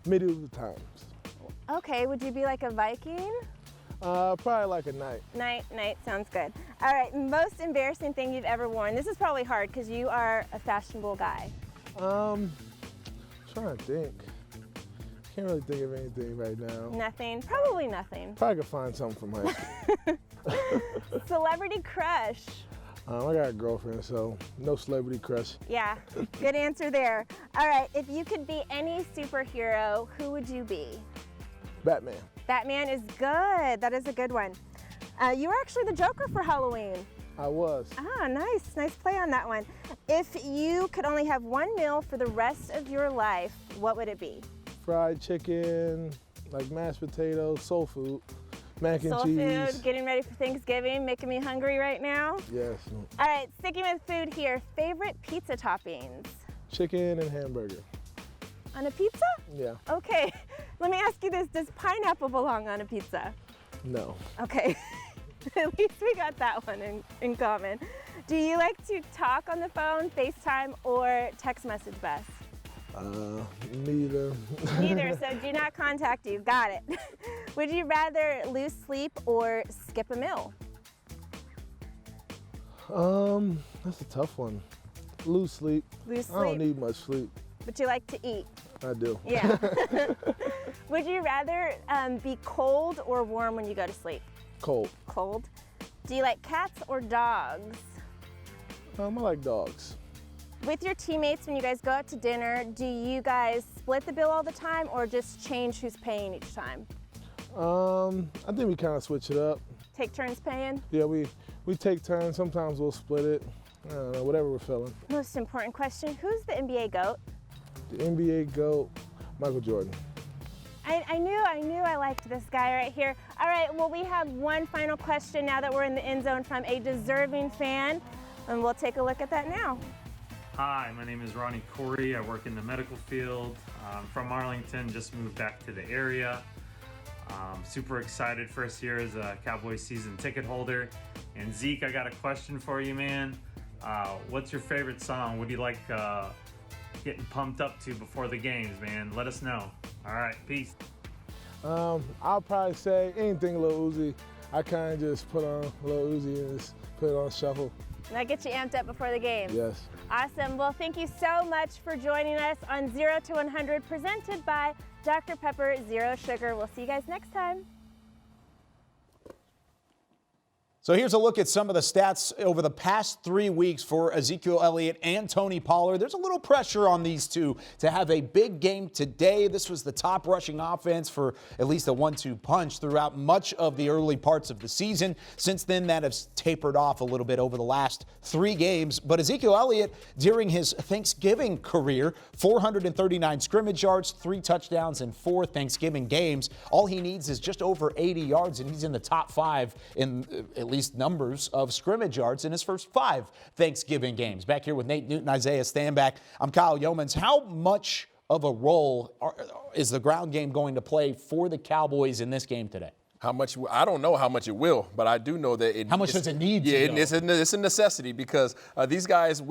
Speaker 11: Medieval times.
Speaker 5: Okay, would you be like a Viking?
Speaker 11: Probably like a knight.
Speaker 5: Knight, sounds good. All right, most embarrassing thing you've ever worn. This is probably hard because you are a fashionable guy.
Speaker 11: Trying to think. Can't really think of anything right now.
Speaker 5: Nothing? Probably nothing.
Speaker 11: Probably could find something from high school.
Speaker 5: Celebrity crush?
Speaker 11: I got a girlfriend, so no celebrity crush.
Speaker 5: Yeah, good answer there. All right, if you could be any superhero, who would you be?
Speaker 11: Batman.
Speaker 5: Batman is good. That is a good one. You were actually the Joker for Halloween.
Speaker 11: I was.
Speaker 5: Ah, nice. Nice play on that one. If you could only have one meal for the rest of your life, what would it be?
Speaker 11: Fried chicken, like mashed potatoes, soul food, mac and cheese.
Speaker 5: Soul food, getting ready for Thanksgiving, making me hungry right now.
Speaker 11: Yes.
Speaker 5: All right, sticking with food here. Favorite pizza toppings?
Speaker 11: Chicken and hamburger.
Speaker 5: On a pizza?
Speaker 11: Yeah.
Speaker 5: Okay, let me ask you this. Does pineapple belong on a pizza?
Speaker 11: No.
Speaker 5: Okay. At least we got that one in common. Do you like to talk on the phone, FaceTime, or text message best?
Speaker 11: Neither.
Speaker 5: Neither, so do not contact you. Got it. Would you rather lose sleep or skip a meal?
Speaker 11: That's a tough one. Lose sleep.
Speaker 5: Lose sleep.
Speaker 11: I don't need much sleep.
Speaker 5: But you like to eat.
Speaker 11: I do.
Speaker 5: Yeah. Would you rather be cold or warm when you go to sleep?
Speaker 11: Cold.
Speaker 5: Cold. Do you like cats or dogs?
Speaker 11: I like dogs.
Speaker 5: With your teammates, when you guys go out to dinner, do you guys split the bill all the time or just change who's paying each time?
Speaker 11: I think we kind of switch it up.
Speaker 5: Take turns paying?
Speaker 11: Yeah, we take turns. Sometimes we'll split it. I don't know, whatever we're feeling.
Speaker 5: Most important question, who's the NBA GOAT?
Speaker 11: The NBA GOAT, Michael Jordan.
Speaker 5: I knew I liked this guy right here. All right, well, we have one final question now that we're in the end zone from a deserving fan, and we'll take a look at that now.
Speaker 12: Hi, my name is Ronnie Corey. I work in the medical field. I'm from Arlington, just moved back to the area. Super excited first year as a Cowboys season ticket holder. And Zeke, I got a question for you, man. What's your favorite song? What do you like getting pumped up to before the games, man? Let us know. All right, peace.
Speaker 11: I'll probably say anything Lil Uzi. I kind of just put on Lil Uzi and just put it on shuffle.
Speaker 5: And that gets you amped up before the game.
Speaker 11: Yes.
Speaker 5: Awesome. Well, thank you so much for joining us on 0 to 100, presented by Dr. Pepper Zero Sugar. We'll see you guys next time.
Speaker 2: So here's a look at some of the stats over the past 3 weeks for Ezekiel Elliott and Tony Pollard. There's a little pressure on these two to have a big game today. This was the top rushing offense for at least a 1-2 punch throughout much of the early parts of the season. Since then, that has tapered off a little bit over the last 3 games. But Ezekiel Elliott, during his Thanksgiving career, 439 scrimmage yards, 3 touchdowns in 4 Thanksgiving games. All he needs is just over 80 yards, and he's in the top 5 in at least numbers of scrimmage yards in his first 5 Thanksgiving games. Back here with Nate Newton, Isaiah Stanback, I'm Kyle Yeomans. How much of a role is the ground game going to play for the Cowboys in this game today?
Speaker 4: How much? I don't know how much it will, but I do know that it.
Speaker 2: How much does it need to go?
Speaker 4: It's a necessity because these guys,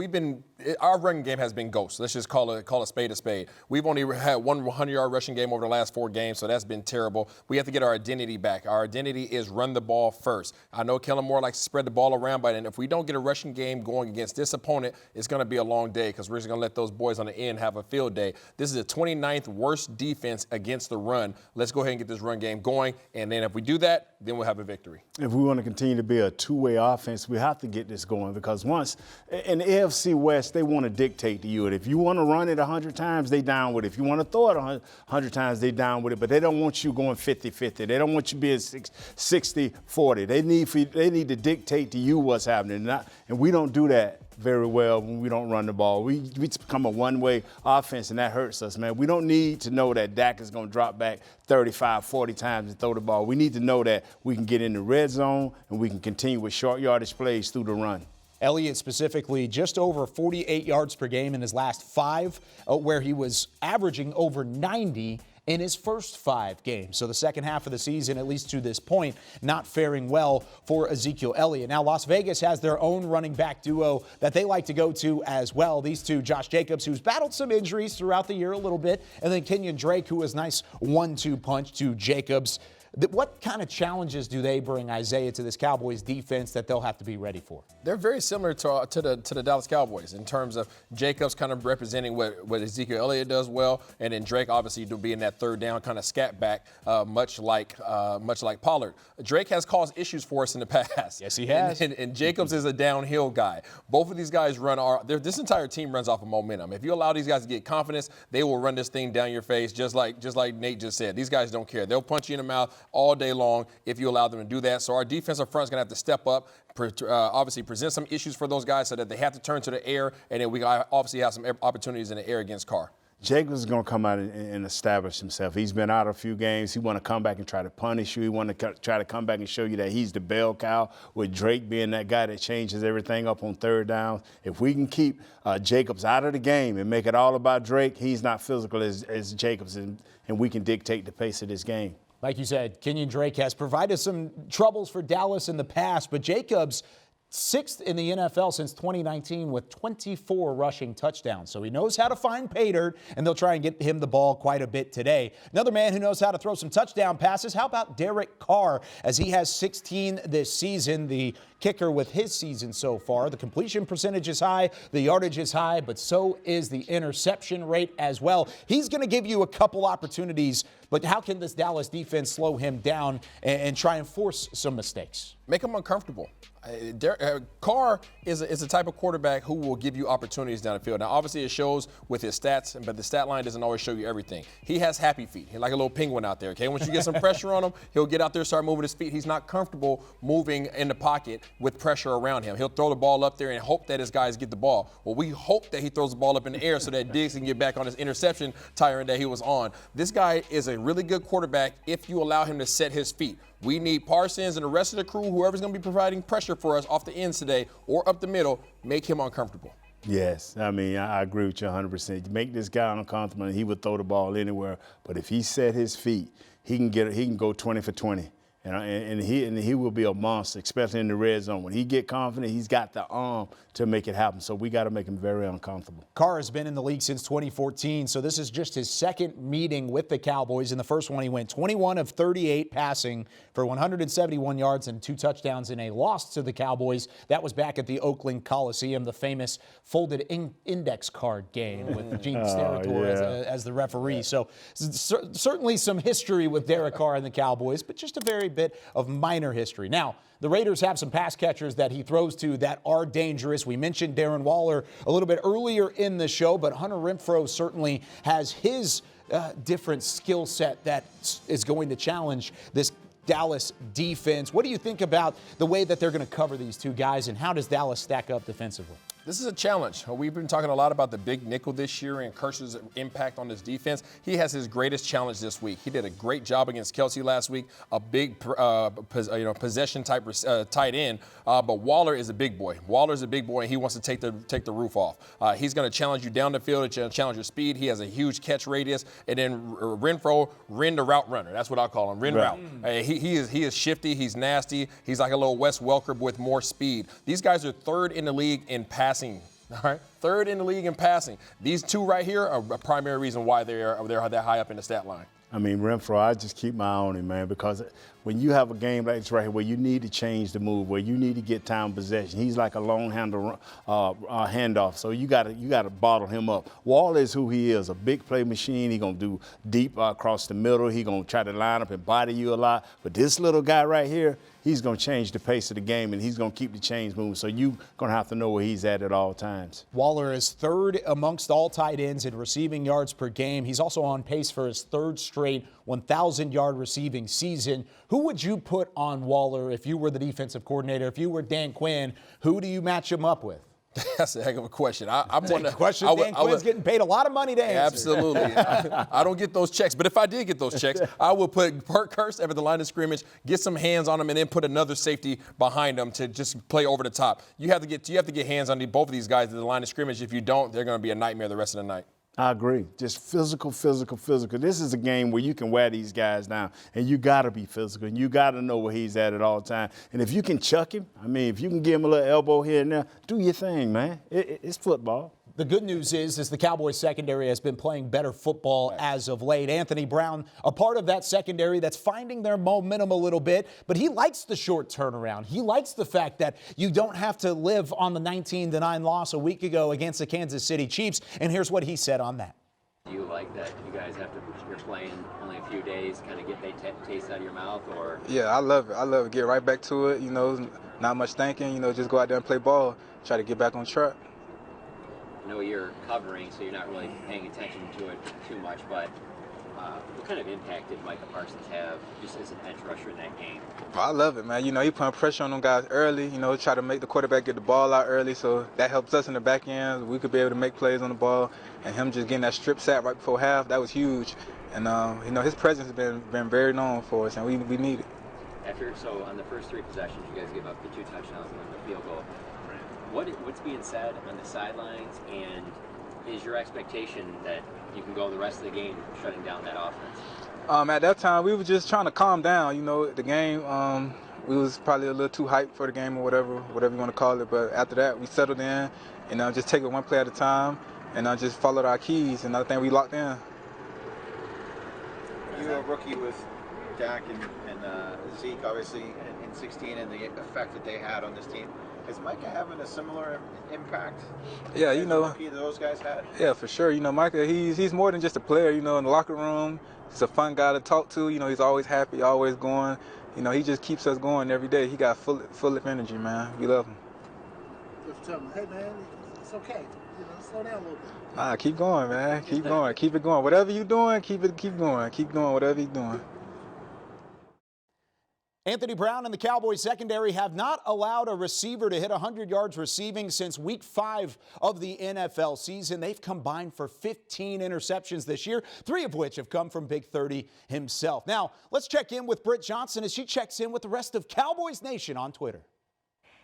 Speaker 4: our running game has been ghost. Let's just call a spade a spade. We've only had one 100-yard rushing game over the last 4 games, so that's been terrible. We have to get our identity back. Our identity is run the ball first. I know Kellen Moore likes to spread the ball around, but if we don't get a rushing game going against this opponent, it's going to be a long day because we're just going to let those boys on the end have a field day. This is the 29th worst defense against the run. Let's go ahead and get this run game going, and then if we do that, then we'll have a victory.
Speaker 1: If we want to continue to be a two-way offense, we have to get this going because once in the AFC West, they want to dictate to you. And if you want to run it 100 times, they down with it. If you want to throw it 100 times, they down with it. But they don't want you going 50-50. They don't want you being 60-40. They need to dictate to you what's happening. And we don't do that very well when we don't run the ball. We become a one-way offense, and that hurts us, man. We don't need to know that Dak is going to drop back 35, 40 times and throw the ball. We need to know that we can get in the red zone and we can continue with short yardage plays through the run.
Speaker 2: Elliott specifically just over 48 yards per game in his last 5, where he was averaging over 90 in his first 5 games. So the second half of the season, at least to this point, not faring well for Ezekiel Elliott. Now, Las Vegas has their own running back duo that they like to go to as well. These two, Josh Jacobs, who's battled some injuries throughout the year a little bit, and then Kenyon Drake, who was nice 1-2 punch to Jacobs. What kind of challenges do they bring, Isaiah, to this Cowboys defense that they'll have to be ready for?
Speaker 4: They're very similar to the Dallas Cowboys in terms of Jacobs kind of representing what Ezekiel Elliott does well, and then Drake obviously being that third down kind of scat back, much like Pollard. Drake has caused issues for us in the past.
Speaker 2: Yes, he has.
Speaker 4: And Jacobs is a downhill guy. Both of these guys this entire team runs off of momentum. If you allow these guys to get confidence, they will run this thing down your face, just like Nate just said. These guys don't care. They'll punch you in the mouth all day long if you allow them to do that. So our defensive front is going to have to step up, obviously present some issues for those guys so that they have to turn to the air, and then we obviously have some opportunities in the air against Carr.
Speaker 1: Jacobs is going to come out and establish himself. He's been out a few games. He want to come back and try to punish you. He want to try to come back and show you that he's the bell cow, with Drake being that guy that changes everything up on third down. If we can keep Jacobs out of the game and make it all about Drake, he's not physical as Jacobs, and we can dictate the pace of this game.
Speaker 2: Like you said, Kenyon Drake has provided some troubles for Dallas in the past, but Jacobs, 6th in the NFL since 2019 with 24 rushing touchdowns. So he knows how to find pay dirt, and they'll try and get him the ball quite a bit today. Another man who knows how to throw some touchdown passes, how about Derek Carr, as he has 16 this season, the kicker with his season so far. The completion percentage is high, the yardage is high, but so is the interception rate as well. He's going to give you a couple opportunities, but how can this Dallas defense slow him down and try and force some mistakes?
Speaker 4: Make him uncomfortable. Carr is a type of quarterback who will give you opportunities down the field. Now, obviously, it shows with his stats, but the stat line doesn't always show you everything. He has happy feet. He's like a little penguin out there, okay? Once you get some pressure on him, he'll get out there, start moving his feet. He's not comfortable moving in the pocket with pressure around him. He'll throw the ball up there and hope that his guys get the ball. Well, we hope that he throws the ball up in the air so that Diggs can get back on his interception tyrant that he was on. This guy is a really good quarterback if you allow him to set his feet. We need Parsons and the rest of the crew, whoever's going to be providing pressure for us off the ends today or up the middle, make him uncomfortable.
Speaker 1: Yes, I mean, I agree with you 100%. Make this guy uncomfortable, and he would throw the ball anywhere. But if he set his feet, he can go 20 for 20. And he will be a monster, especially in the red zone. When he get confident, he's got the arm to make it happen. So we got to make him very uncomfortable.
Speaker 2: Carr has been in the league since 2014, so this is just his second meeting with the Cowboys. In the first one, he went 21 of 38 passing for 171 yards and 2 touchdowns in a loss to the Cowboys. That was back at the Oakland Coliseum, the famous folded index card game with Gene Steratore as the referee. So certainly some history with Derek Carr and the Cowboys, but just a very very bit of minor history. Now, the Raiders have some pass catchers that he throws to that are dangerous. We mentioned Darren Waller a little bit earlier in the show, but Hunter Renfrow certainly has his different skill set that is going to challenge this Dallas defense. What do you think about the way that they're going to cover these two guys, and how does Dallas stack up defensively?
Speaker 4: This is a challenge. We've been talking a lot about the big nickel this year and Kirsch's impact on this defense. He has his greatest challenge this week. He did a great job against Kelsey last week, a big possession type tight end. But Waller is a big boy. Waller's a big boy, and he wants to take the roof off. He's going to challenge you down the field, challenge your speed. He has a huge catch radius. And then Renfrow, the route runner. That's what I call him, route. He is shifty. He's nasty. He's like a little Wes Welker with more speed. These guys are third in the league in passing. All right, third in the league in passing. These two right here are a primary reason why they're that high up in the stat line.
Speaker 1: I mean, Renfrow, I just keep my eye on him, man, because when you have a game like this right here where you need to change the move, where you need to get time possession, he's like a long handle handoff, so you got to bottle him up. Wall is who he is, a big play machine. He's going to do deep across the middle. He's going to try to line up and body you a lot. But this little guy right here, he's going to change the pace of the game, and he's going to keep the chains moving. So you're going to have to know where he's at all times.
Speaker 2: Waller is third amongst all tight ends in receiving yards per game. He's also on pace for his third straight 1,000-yard receiving season. Who would you put on Waller if you were the defensive coordinator? If you were Dan Quinn, who do you match him up with?
Speaker 4: That's a heck of a question. I'm
Speaker 2: Dan Quinn's getting paid a lot of money to answer.
Speaker 4: Absolutely. I don't get those checks. But if I did get those checks, I would put Kirsch at the line of scrimmage, get some hands on him, and then put another safety behind him to just play over the top. You have to get hands on both of these guys at the line of scrimmage. If you don't, they're going to be a nightmare the rest of the night.
Speaker 1: I agree. Just physical. This is a game where you can wear these guys down, and you got to be physical, and you got to know where he's at all times. And if you can chuck him, I mean, if you can give him a little elbow here and there, do your thing, man. It's football.
Speaker 2: The good news is the Cowboys secondary has been playing better football as of late. Anthony Brown, a part of that secondary that's finding their momentum a little bit, but he likes the short turnaround. He likes the fact that you don't have to live on the 19-9 loss a week ago against the Kansas City Chiefs. And here's what he said on that.
Speaker 13: Do you like that you guys you're playing only a few days, kind of get that taste out of your mouth, or?
Speaker 14: Yeah, I love it. I love it. Get right back to it, not much thinking, just go out there and play ball, try to get back on track.
Speaker 13: I know you're covering, so you're not really paying attention to it too much, but what kind of impact did Micah Parsons have just as an edge rusher in that game?
Speaker 14: Well, I love it, man. He putting pressure on them guys early, try to make the quarterback get the ball out early, so that helps us in the back end. We could be able to make plays on the ball, and him just getting that strip sack right before half, that was huge. And, his presence has been very known for us, and we need it.
Speaker 13: So on the first three possessions, you guys give up the 2 touchdowns and the field goal. What's being said on the sidelines, and is your expectation that you can go the rest of the game shutting down that offense?
Speaker 14: At that time, we were just trying to calm down. The game, we was probably a little too hyped for the game or whatever you want to call it. But after that, we settled in and just take it one play at a time and just followed our keys. And I think we locked in.
Speaker 15: You were a rookie with Dak and Zeke, obviously, in 16, and the effect that they had on this team. Is Micah having a similar impact?
Speaker 14: Yeah,
Speaker 15: those guys had.
Speaker 14: Yeah, for sure. Micah, he's more than just a player. In the locker room, he's a fun guy to talk to. He's always happy, always going. He just keeps us going every day. He got full of energy, man. We love him.
Speaker 16: Just tell him, hey man, it's okay. Slow down a little bit.
Speaker 14: Keep going, man. Keep going. Keep it going. Whatever you're doing, keep going. Keep going. Whatever you're doing.
Speaker 2: Anthony Brown and the Cowboys secondary have not allowed a receiver to hit 100 yards receiving since week 5 of the NFL season. They've combined for 15 interceptions this year, 3 of which have come from Big 30 himself. Now, let's check in with Britt Johnson as she checks in with the rest of Cowboys Nation on Twitter.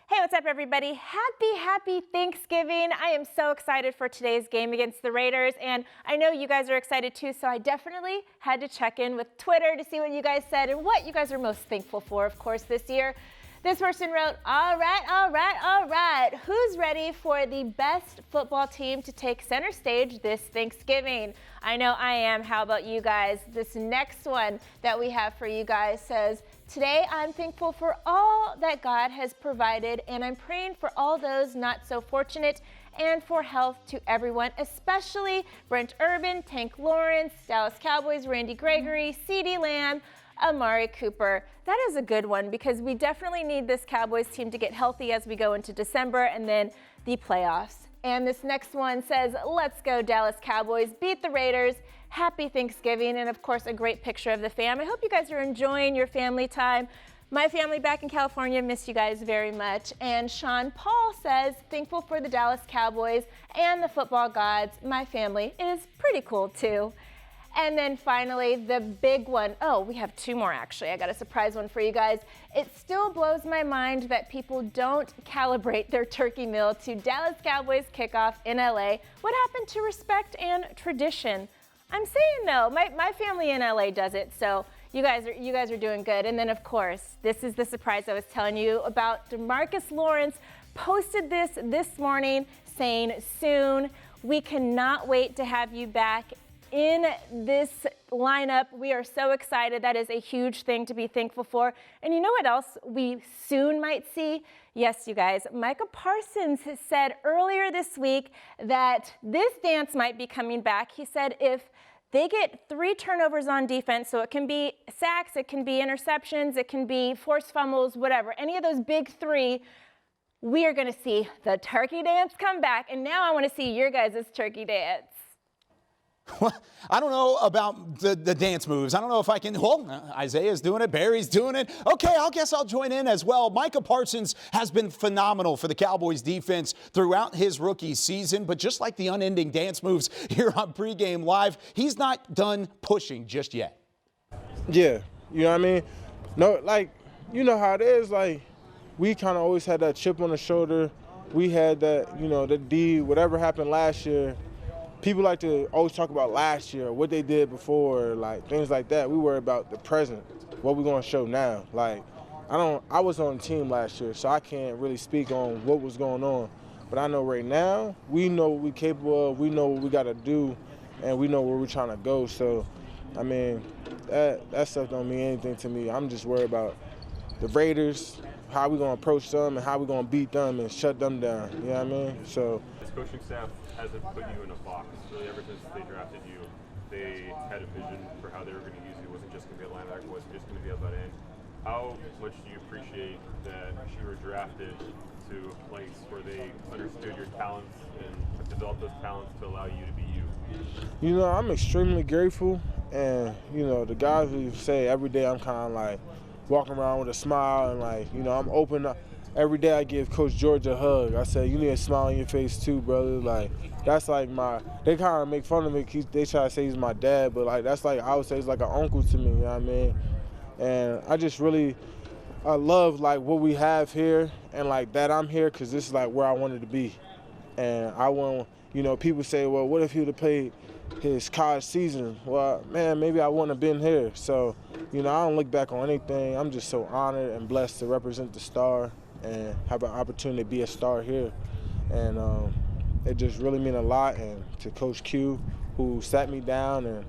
Speaker 5: Hey, what's up, everybody? Happy Thanksgiving. I am so excited for today's game against the Raiders, and I know you guys are excited too, so I definitely had to check in with Twitter to see what you guys said and what you guys are most thankful for, of course, this year. This person wrote, all right. Who's ready for the best football team to take center stage this Thanksgiving? I know I am. How about you guys? This next one that we have for you guys says, today I'm thankful for all that God has provided, and I'm praying for all those not so fortunate and for health to everyone, especially Brent Urban, Tank Lawrence, Dallas Cowboys, Randy Gregory, CeeDee Lamb, Amari Cooper. That is a good one because we definitely need this Cowboys team to get healthy as we go into December and then the playoffs. And this next one says, let's go Dallas Cowboys, beat the Raiders, happy Thanksgiving, and of course a great picture of the fam. I hope you guys are enjoying your family time. My family back in California miss you guys very much. And Sean Paul says, thankful for the Dallas Cowboys and the football gods. My family is pretty cool too. And then finally, the big one. Oh, we have two more actually. I got a surprise one for you guys. It still blows my mind that people don't calibrate their turkey meal to Dallas Cowboys kickoff in LA. What happened to respect and tradition? I'm saying no. My family in LA does it, so you guys are doing good. And then of course, this is the surprise I was telling you about. DeMarcus Lawrence posted this morning saying soon. We cannot wait to have you back in this lineup. We are so excited. That is a huge thing to be thankful for. And you know what else we soon might see? Yes, you guys, Micah Parsons has said earlier this week that this dance might be coming back. He said if they get 3 turnovers on defense, so it can be sacks, it can be interceptions, it can be forced fumbles, whatever, any of those big 3, we are going to see the turkey dance come back. And now I want to see your guys' turkey dance.
Speaker 2: I don't know about the dance moves. I don't know if I can. Well, Isaiah's doing it. Barry's doing it. Okay, I guess I'll join in as well. Micah Parsons has been phenomenal for the Cowboys defense throughout his rookie season. But just like the unending dance moves here on Pregame Live, he's not done pushing just yet.
Speaker 17: Yeah, you know what I mean? No, like, you know how it is. Like, we kind of always had that chip on the shoulder. We had that, you know, the D, whatever happened last year. People like to always talk about last year, what they did before, like things like that. We worry about the present, what we're going to show now. Like, I was on the team last year, so I can't really speak on what was going on. But I know right now, we know what we're capable of, we know what we got to do, and we know where we're trying to go. So, I mean, that stuff don't mean anything to me. I'm just worried about the Raiders, how we going to approach them, and how we going to beat them and shut them down. You know what I mean? So,
Speaker 18: this coaching staff hasn't put you in a box. Really, ever since they drafted you, they had a vision for how they were going to use you. It wasn't just going to be a linebacker, it wasn't just going to be a butt end. How much do you appreciate that you were drafted to a place where they understood your talents and developed those talents to allow you to be you?
Speaker 17: You know, I'm extremely grateful. And, you know, the guys who say every day I'm kind of like walking around with a smile and like, you know, I'm open up. Every day I give Coach George a hug. I say, you need a smile on your face too, brother. Like, that's like they kind of make fun of me. They try to say he's my dad, but like, that's like, I would say he's like an uncle to me, you know what I mean? And I just really, I love like what we have here and like that I'm here because this is like where I wanted to be. And I want, you know, people say, well, what if he would have played his college season? Well, man, maybe I wouldn't have been here. So, you know, I don't look back on anything. I'm just so honored and blessed to represent the Star and have an opportunity to be a star here. And it just really mean a lot. And to Coach Q, who sat me down, and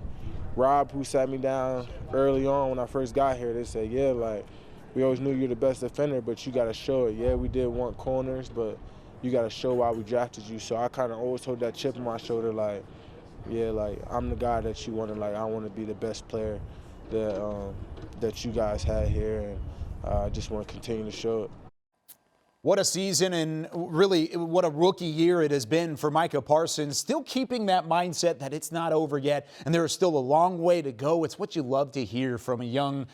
Speaker 17: Rob, who sat me down early on when I first got here, they said, yeah, like, we always knew you're the best defender, but you got to show it. Yeah, we did want corners, but you got to show why we drafted you. So I kind of always hold that chip on my shoulder, like, yeah, like, I'm the guy that you wanted. Like, I want to be the best player that you guys had here, and I just want to continue to show it.
Speaker 2: What a season, and really what a rookie year it has been for Micah Parsons. Still keeping that mindset that it's not over yet and there is still a long way to go. It's what you love to hear from a young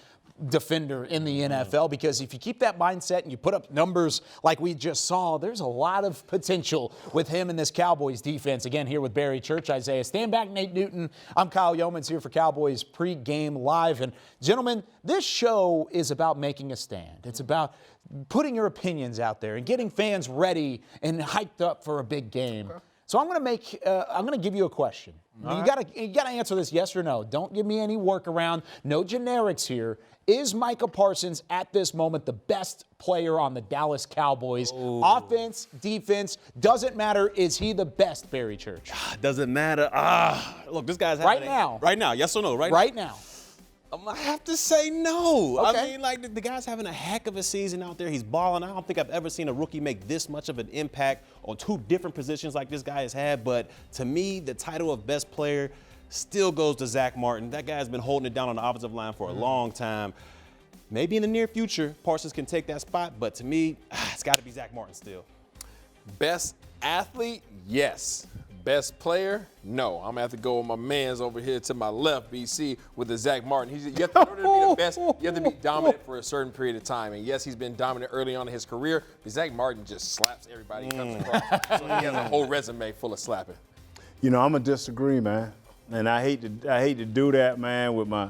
Speaker 2: defender in the NFL, because if you keep that mindset and you put up numbers like we just saw, there's a lot of potential with him in this Cowboys defense. Again, here with Barry Church, Isaiah Stanback, Nate Newton. I'm Kyle Yeomans here for Cowboys Pregame Live. And gentlemen, this show is about making a stand. It's about putting your opinions out there and getting fans ready and hyped up for a big game. Okay. So I'm going to give you a question. You got to answer this yes or no. Don't give me any workaround. No generics here. Is Micah Parsons at this moment the best player on the Dallas Cowboys? Ooh. Offense, defense, doesn't matter. Is he the best, Barry Church?
Speaker 3: Doesn't matter. Look, this guy's
Speaker 2: right now.
Speaker 3: Right now, yes or no?
Speaker 2: Right now.
Speaker 3: I have to say no.
Speaker 2: Okay.
Speaker 3: I mean, like, the guy's having a heck of a season out there. He's balling. I don't think I've ever seen a rookie make this much of an impact on two different positions like this guy has had. But to me, the title of best player still goes to Zach Martin. That guy's been holding it down on the offensive line for a long time. Maybe in the near future, Parsons can take that spot, but to me, it's got to be Zach Martin still.
Speaker 4: Best athlete, yes. Best player, no. I'm going to have to go with my man's over here to my left, BC, with the Zach Martin. In order to be the best, you have to be dominant for a certain period of time. And yes, he's been dominant early on in his career, but Zach Martin just slaps everybody he comes across. So he has a whole resume full of slapping.
Speaker 1: You know, I'm going to disagree, man. And I hate to do that, man, with my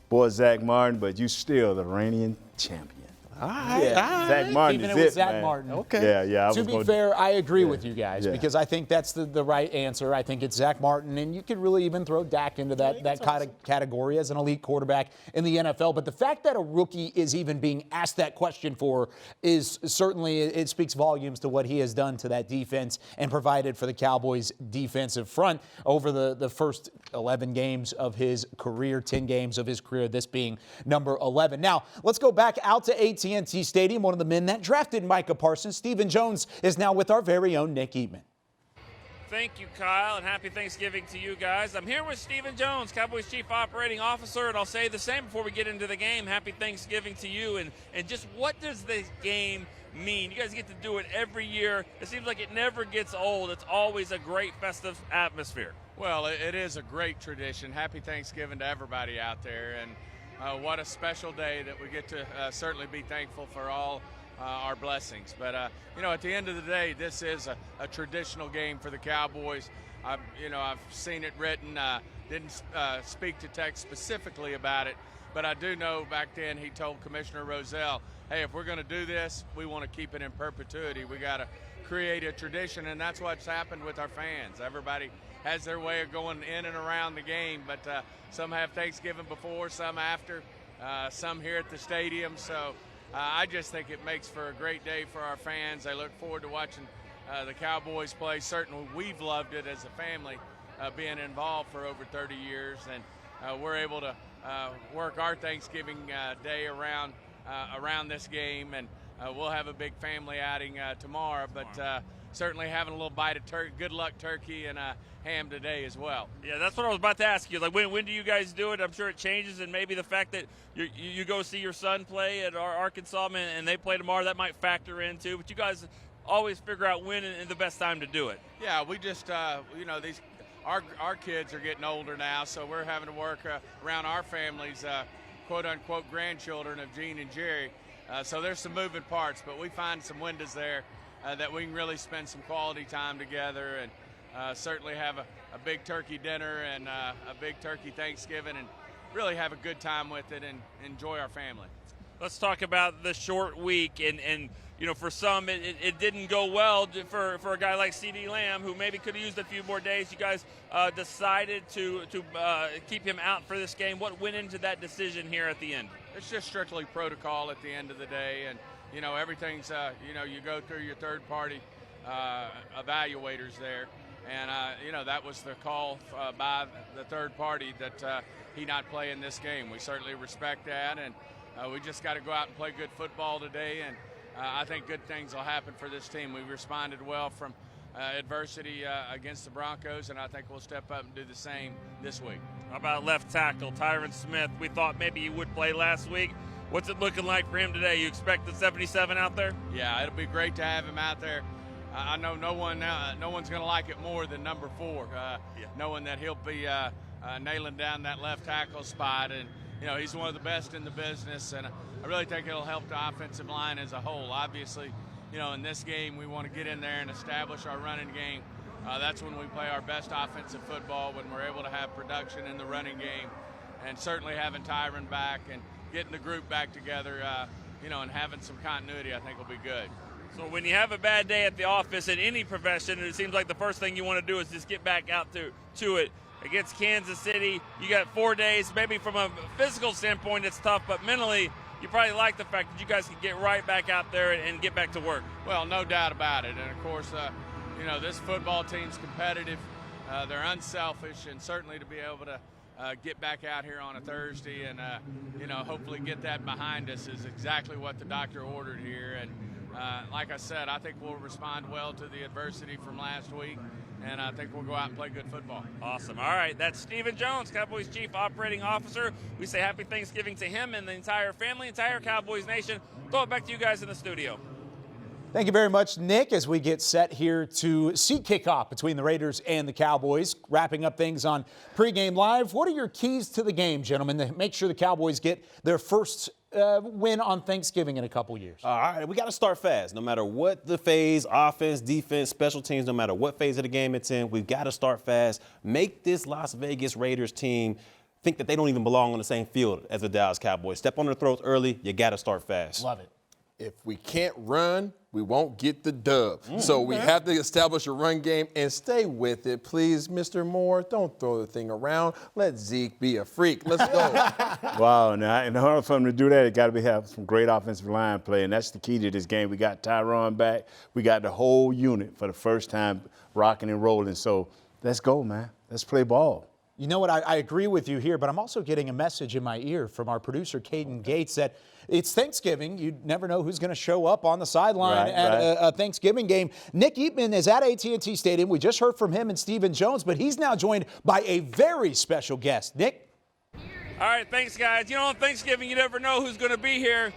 Speaker 1: boy Zach Martin, but you still the reigning champion.
Speaker 2: All right.
Speaker 1: Zach Martin
Speaker 2: Keeping
Speaker 1: is
Speaker 2: it with
Speaker 1: it,
Speaker 2: Zach
Speaker 1: man.
Speaker 2: Martin.
Speaker 1: Okay. Yeah.
Speaker 2: To be fair, I agree with you guys because I think that's the right answer. I think it's Zach Martin, and you could really even throw Dak into that kind of category as an elite quarterback in the NFL. But the fact that a rookie is even being asked that question for is certainly, it speaks volumes to what he has done to that defense and provided for the Cowboys' defensive front over the first 11 games of his career, 10 games of his career, this being number 11. Now, let's go back out to AT&T Stadium. One of the men that drafted Micah Parsons, Stephen Jones, is now with our very own Nick Eatman.
Speaker 19: Thank you, Kyle, and happy Thanksgiving to you guys. I'm here with Stephen Jones, Cowboys Chief Operating Officer, and I'll say the same before we get into the game. Happy Thanksgiving to you, and just what does the game mean? You guys get to do it every year. It seems like it never gets old. It's always a great festive atmosphere.
Speaker 20: Well, it is a great tradition. Happy Thanksgiving to everybody out there, and what a special day that we get to certainly be thankful for all our blessings. But, at the end of the day, this is a traditional game for the Cowboys. I've seen it written, didn't speak to Tex specifically about it, but I do know back then he told Commissioner Rozelle, hey, if we're going to do this, we want to keep it in perpetuity. We got to create a tradition, and that's what's happened with our fans. Everybody has their way of going in and around the game, but some have Thanksgiving before, some after, some here at the stadium. So I just think it makes for a great day for our fans. I look forward to watching the Cowboys play. Certainly we've loved it as a family, being involved for over 30 years, and we're able to work our Thanksgiving day around this game, and we'll have a big family outing tomorrow, but certainly having a little bite of turkey, good luck turkey, and ham today as well.
Speaker 19: Yeah, that's what I was about to ask you. Like, when do you guys do it? I'm sure it changes, and maybe the fact that you go see your son play at Arkansas, and they play tomorrow, that might factor in too. But you guys always figure out when and the best time to do it.
Speaker 20: Yeah, we just, our kids are getting older now, so we're having to work around our families, quote-unquote grandchildren of Gene and Jerry. So there's some moving parts, but we find some windows there that we can really spend some quality time together, and certainly have a big turkey dinner and a big turkey Thanksgiving, and really have a good time with it and enjoy our family.
Speaker 19: Let's talk about the short week, and for some it didn't go well for a guy like CD Lamb, who maybe could have used a few more days. You guys decided to keep him out for this game. What went into that decision here at the end?
Speaker 20: It's just strictly protocol at the end of the day, and everything's you go through your third-party evaluators there, and that was the call by the third party that he not play in this game. We certainly respect that, and we just got to go out and play good football today, and I think good things will happen for this team. We responded well from adversity against the Broncos, and I think we'll step up and do the same this week.
Speaker 19: How about left tackle Tyron Smith? We thought maybe he would play last week. What's it looking like for him today? You expect the 77 out there?
Speaker 20: Yeah, it'll be great to have him out there. I know no one's going to like it more than number 4, knowing that he'll be nailing down that left tackle spot. And, he's one of the best in the business, and I really think it'll help the offensive line as a whole. Obviously, in this game, we want to get in there and establish our running game. That's when we play our best offensive football, when we're able to have production in the running game. And certainly having Tyron back and getting the group back together, and having some continuity, I think will be good.
Speaker 19: So when you have a bad day at the office in any profession, it seems like the first thing you want to do is just get back out to it. Against Kansas City, you got 4 days. Maybe from a physical standpoint, it's tough, but mentally, you probably like the fact that you guys can get right back out there and get back to work.
Speaker 20: Well, no doubt about it. And, of course, this football team's competitive. They're unselfish, and certainly to be able to get back out here on a Thursday and, hopefully get that behind us is exactly what the doctor ordered here. And like I said, I think we'll respond well to the adversity from last week. and I think we'll go out and play good football.
Speaker 19: Awesome. All right, that's Stephen Jones, Cowboys Chief Operating Officer. We say happy Thanksgiving to him and the entire family, entire Cowboys Nation. Throw it back to you guys in the studio.
Speaker 2: Thank you very much, Nick, as we get set here to see kickoff between the Raiders and the Cowboys. Wrapping up things on Pregame Live. What are your keys to the game, gentlemen, to make sure the Cowboys get their first win on Thanksgiving in a couple years?
Speaker 3: All right, we got to start fast. No matter what the phase, offense, defense, special teams, no matter what phase of the game it's in, we've got to start fast. Make this Las Vegas Raiders team think that they don't even belong on the same field as the Dallas Cowboys. Step on their throats early. You got to start fast.
Speaker 2: Love it.
Speaker 4: If we can't run, we won't get the dub. So we have to establish a run game and stay with it. Please, Mr. Moore, don't throw the thing around. Let Zeke be a freak. Let's go.
Speaker 1: Wow, now in order for them to do that, it got to have some great offensive line play, and that's the key to this game. We got Tyron back. We got the whole unit for the first time rocking and rolling. So let's go, man. Let's play ball.
Speaker 2: You know what? I agree with you here, but I'm also getting a message in my ear from our producer, Caden Gates, that it's Thanksgiving. You never know who's going to show up on the sideline at a Thanksgiving game. Nick Eatman is at AT&T Stadium. We just heard from him and Stephen Jones, but he's now joined by a very special guest. Nick?
Speaker 19: All right, thanks, guys. You know, on Thanksgiving, you never know who's going to be here.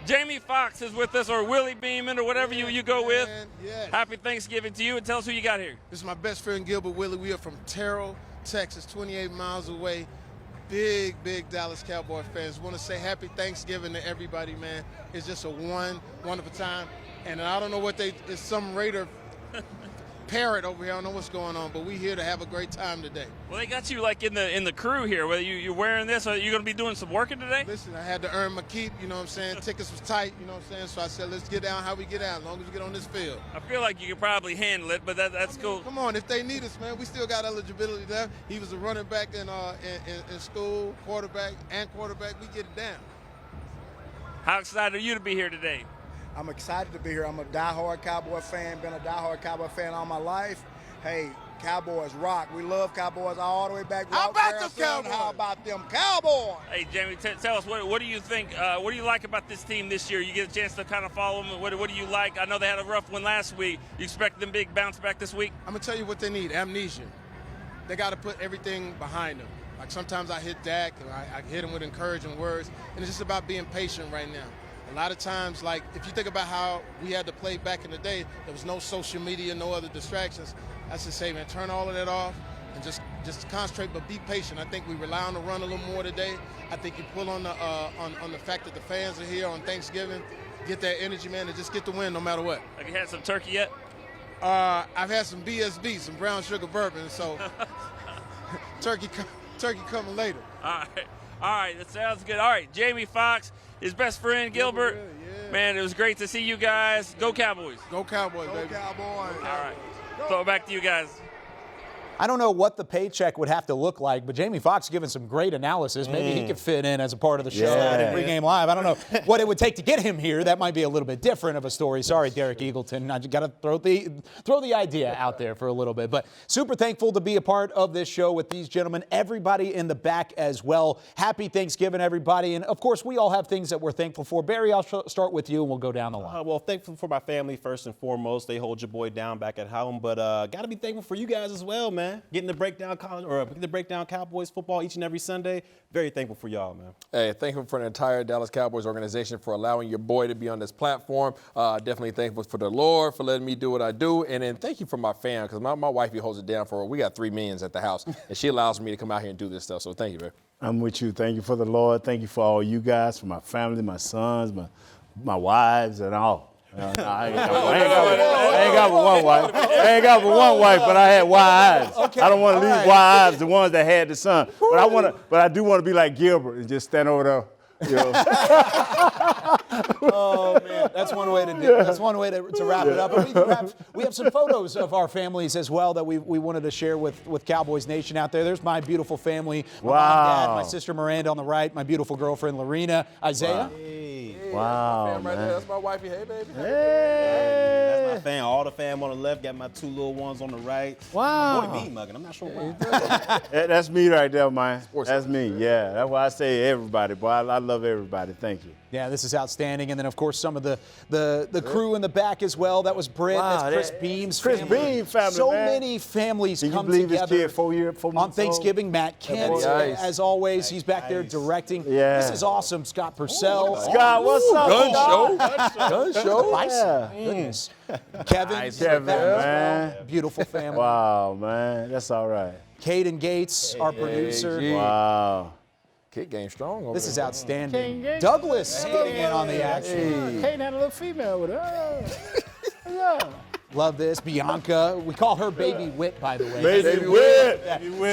Speaker 19: Jamie Foxx is with us, or Willie Beeman, or whatever you go with.
Speaker 21: Yes.
Speaker 19: Happy Thanksgiving to you, and tell us who you got here.
Speaker 21: This is my best friend, Gilbert Willie. We are from Terrell, Texas, 28 miles away. Big Dallas Cowboy fans. Want to say happy Thanksgiving to everybody, man. It's just a wonderful time. And I don't know what it's some Raider parrot over here. I don't know what's going on, but we here to have a great time today.
Speaker 19: Well, they got you like in the crew here. Whether you're wearing this, or you're going to be doing some working today?
Speaker 21: Listen, I had to earn my keep, you know what I'm saying? Tickets was tight, you know what I'm saying? So I said, let's get down how we get down, as long as we get on this field.
Speaker 19: I feel like you could probably handle it, but that's cool.
Speaker 21: Come on, if they need us, man, we still got eligibility there. He was a running back in school, quarterback. We get it down.
Speaker 19: How excited are you to be here today?
Speaker 22: I'm excited to be here. I'm a diehard Cowboy fan, been a diehard Cowboy fan all my life. Hey, Cowboys rock. We love Cowboys all the way back.
Speaker 21: How about them Cowboys?
Speaker 22: How about them Cowboys?
Speaker 19: Hey, Jamie, tell us, what do you think, what do you like about this team this year? You get a chance to kind of follow them. What do you like? I know they had a rough one last week. You expect them big bounce back this week?
Speaker 21: I'm going to tell you what they need, amnesia. They got to put everything behind them. Like sometimes I hit Dak, and I hit him with encouraging words, and it's just about being patient right now. A lot of times, like, if you think about how we had to play back in the day, there was no social media, no other distractions. I should say, man, turn all of that off and just concentrate, but be patient. I think we rely on the run a little more today. I think you pull on the fact that the fans are here on Thanksgiving, get that energy, man, and just get the win no matter what.
Speaker 19: Have you had some turkey yet?
Speaker 21: I've had some BSB, some brown sugar bourbon, so turkey coming later.
Speaker 19: All right, that sounds good. All right, Jamie Foxx, his best friend Gilbert.
Speaker 21: Yeah.
Speaker 19: Man, it was great to see you guys. Go Cowboys.
Speaker 21: Go Cowboys,
Speaker 22: Go
Speaker 21: baby.
Speaker 22: Cowboys.
Speaker 19: All right, throw it back to you guys.
Speaker 2: I don't know what the paycheck would have to look like, but Jamie Foxx giving some great analysis. Maybe he could fit in as a part of the show at Pregame Live. I don't know what it would take to get him here. That might be a little bit different of a story. Sorry, Derek Eagleton. I just got to throw the idea out there for a little bit. But super thankful to be a part of this show with these gentlemen. Everybody in the back as well. Happy Thanksgiving, everybody. And, of course, we all have things that we're thankful for. Barry, I'll start with you, and we'll go down the line.
Speaker 3: Well, thankful for my family first and foremost. They hold your boy down back at home. But got to be thankful for you guys as well, man. Getting to break down Cowboys football each and every Sunday. Very thankful for y'all, man.
Speaker 4: Hey, thankful for the entire Dallas Cowboys organization for allowing your boy to be on this platform. Definitely thankful for the Lord for letting me do what I do. And then thank you for my fam, because my wifey holds it down for her. We got 3 minions at the house, and she allows me to come out here and do this stuff. So thank you, man.
Speaker 1: I'm with you. Thank you for the Lord. Thank you for all you guys, for my family, my sons, my wives, and all. I ain't got but one wife. I ain't got but one wife, but I had wives. Okay. I don't want to leave wives, the ones that had the son. But I do want to be like Gilbert and just stand over there. You know.
Speaker 2: Oh man, that's one way to do it. That's one way to wrap it up. And we have some photos of our families as well that we wanted to share with Cowboys Nation out there. There's my beautiful family. My mom and dad, my sister Miranda on the right, my beautiful girlfriend Lorena, Isaiah.
Speaker 1: Wow.
Speaker 4: That's
Speaker 3: Wow,
Speaker 4: my fam right
Speaker 3: man.
Speaker 4: there. That's my wifey. Hey, baby.
Speaker 3: Hey. That's my fam. All the fam on the left. Got my 2 little ones on the right.
Speaker 2: Wow.
Speaker 3: Boy, me mugging. I'm not sure why.
Speaker 1: That's me right there, man. That's me, yeah. That's why I say everybody, boy. I love everybody. Thank you.
Speaker 2: Yeah, this is outstanding. And then, of course, some of the crew in the back as well. That was Britt.
Speaker 1: Wow,
Speaker 2: that's Chris Beam's
Speaker 1: Chris
Speaker 2: family.
Speaker 1: Beam family,
Speaker 2: So
Speaker 1: man.
Speaker 2: many families
Speaker 1: Can you
Speaker 2: come
Speaker 1: believe
Speaker 2: together
Speaker 1: his kid 4 months
Speaker 2: on Thanksgiving.
Speaker 1: old?
Speaker 2: Matt Kent,
Speaker 1: Nice.
Speaker 2: as always, he's back there directing.
Speaker 1: Yeah.
Speaker 2: This is awesome. Scott Purcell.
Speaker 1: Scott, what's up,
Speaker 4: Gun
Speaker 1: Scott?
Speaker 4: show. Gun show.
Speaker 2: Nice. Goodness. Kevin,
Speaker 1: Nice.
Speaker 2: back
Speaker 1: Kevin,
Speaker 2: as well.
Speaker 1: man.
Speaker 2: Beautiful family.
Speaker 1: Wow, man. That's all right.
Speaker 2: Caden Gates, our producer.
Speaker 4: Gee.
Speaker 1: Wow.
Speaker 4: Kick game strong over
Speaker 2: This
Speaker 4: there.
Speaker 2: is outstanding.
Speaker 6: Gates.
Speaker 2: Douglas getting in on the action.
Speaker 6: Kate had a little female with her. Yeah.
Speaker 2: Love this. Bianca. We call her Baby Wit, by the way.
Speaker 1: Baby Wit.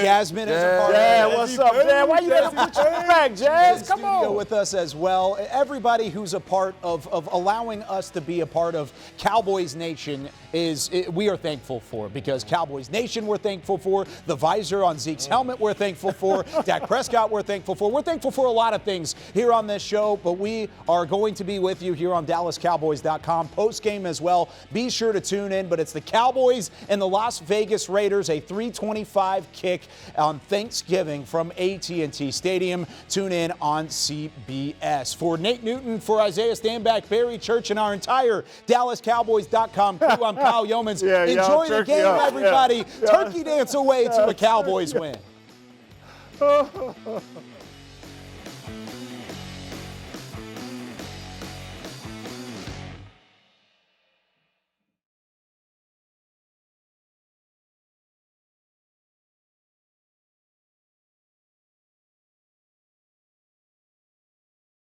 Speaker 2: Jasmine is a part
Speaker 1: Yeah,
Speaker 2: of it.
Speaker 1: what's up, Jazz? Why you gotta put your back, Jazz? Come
Speaker 2: Studio
Speaker 1: on.
Speaker 2: with us as well. Everybody who's a part of allowing us to be a part of Cowboys Nation we are thankful for, because Cowboys Nation we're thankful for, the visor on Zeke's helmet we're thankful for, Dak Prescott we're thankful for. We're thankful for a lot of things here on this show, but we are going to be with you here on DallasCowboys.com post-game as well. Be sure to tune in, but it's the Cowboys and the Las Vegas Raiders, a 3:25 kick on Thanksgiving from AT&T Stadium. Tune in on CBS. For Nate Newton, for Isaiah Stanback, Barry Church, and our entire DallasCowboys.com crew, I'm Kyle Yeomans.
Speaker 1: Yeah, y'all
Speaker 2: Enjoy the
Speaker 1: turkey
Speaker 2: game,
Speaker 1: up.
Speaker 2: everybody.
Speaker 1: Yeah.
Speaker 2: Turkey dance away to a Cowboys win.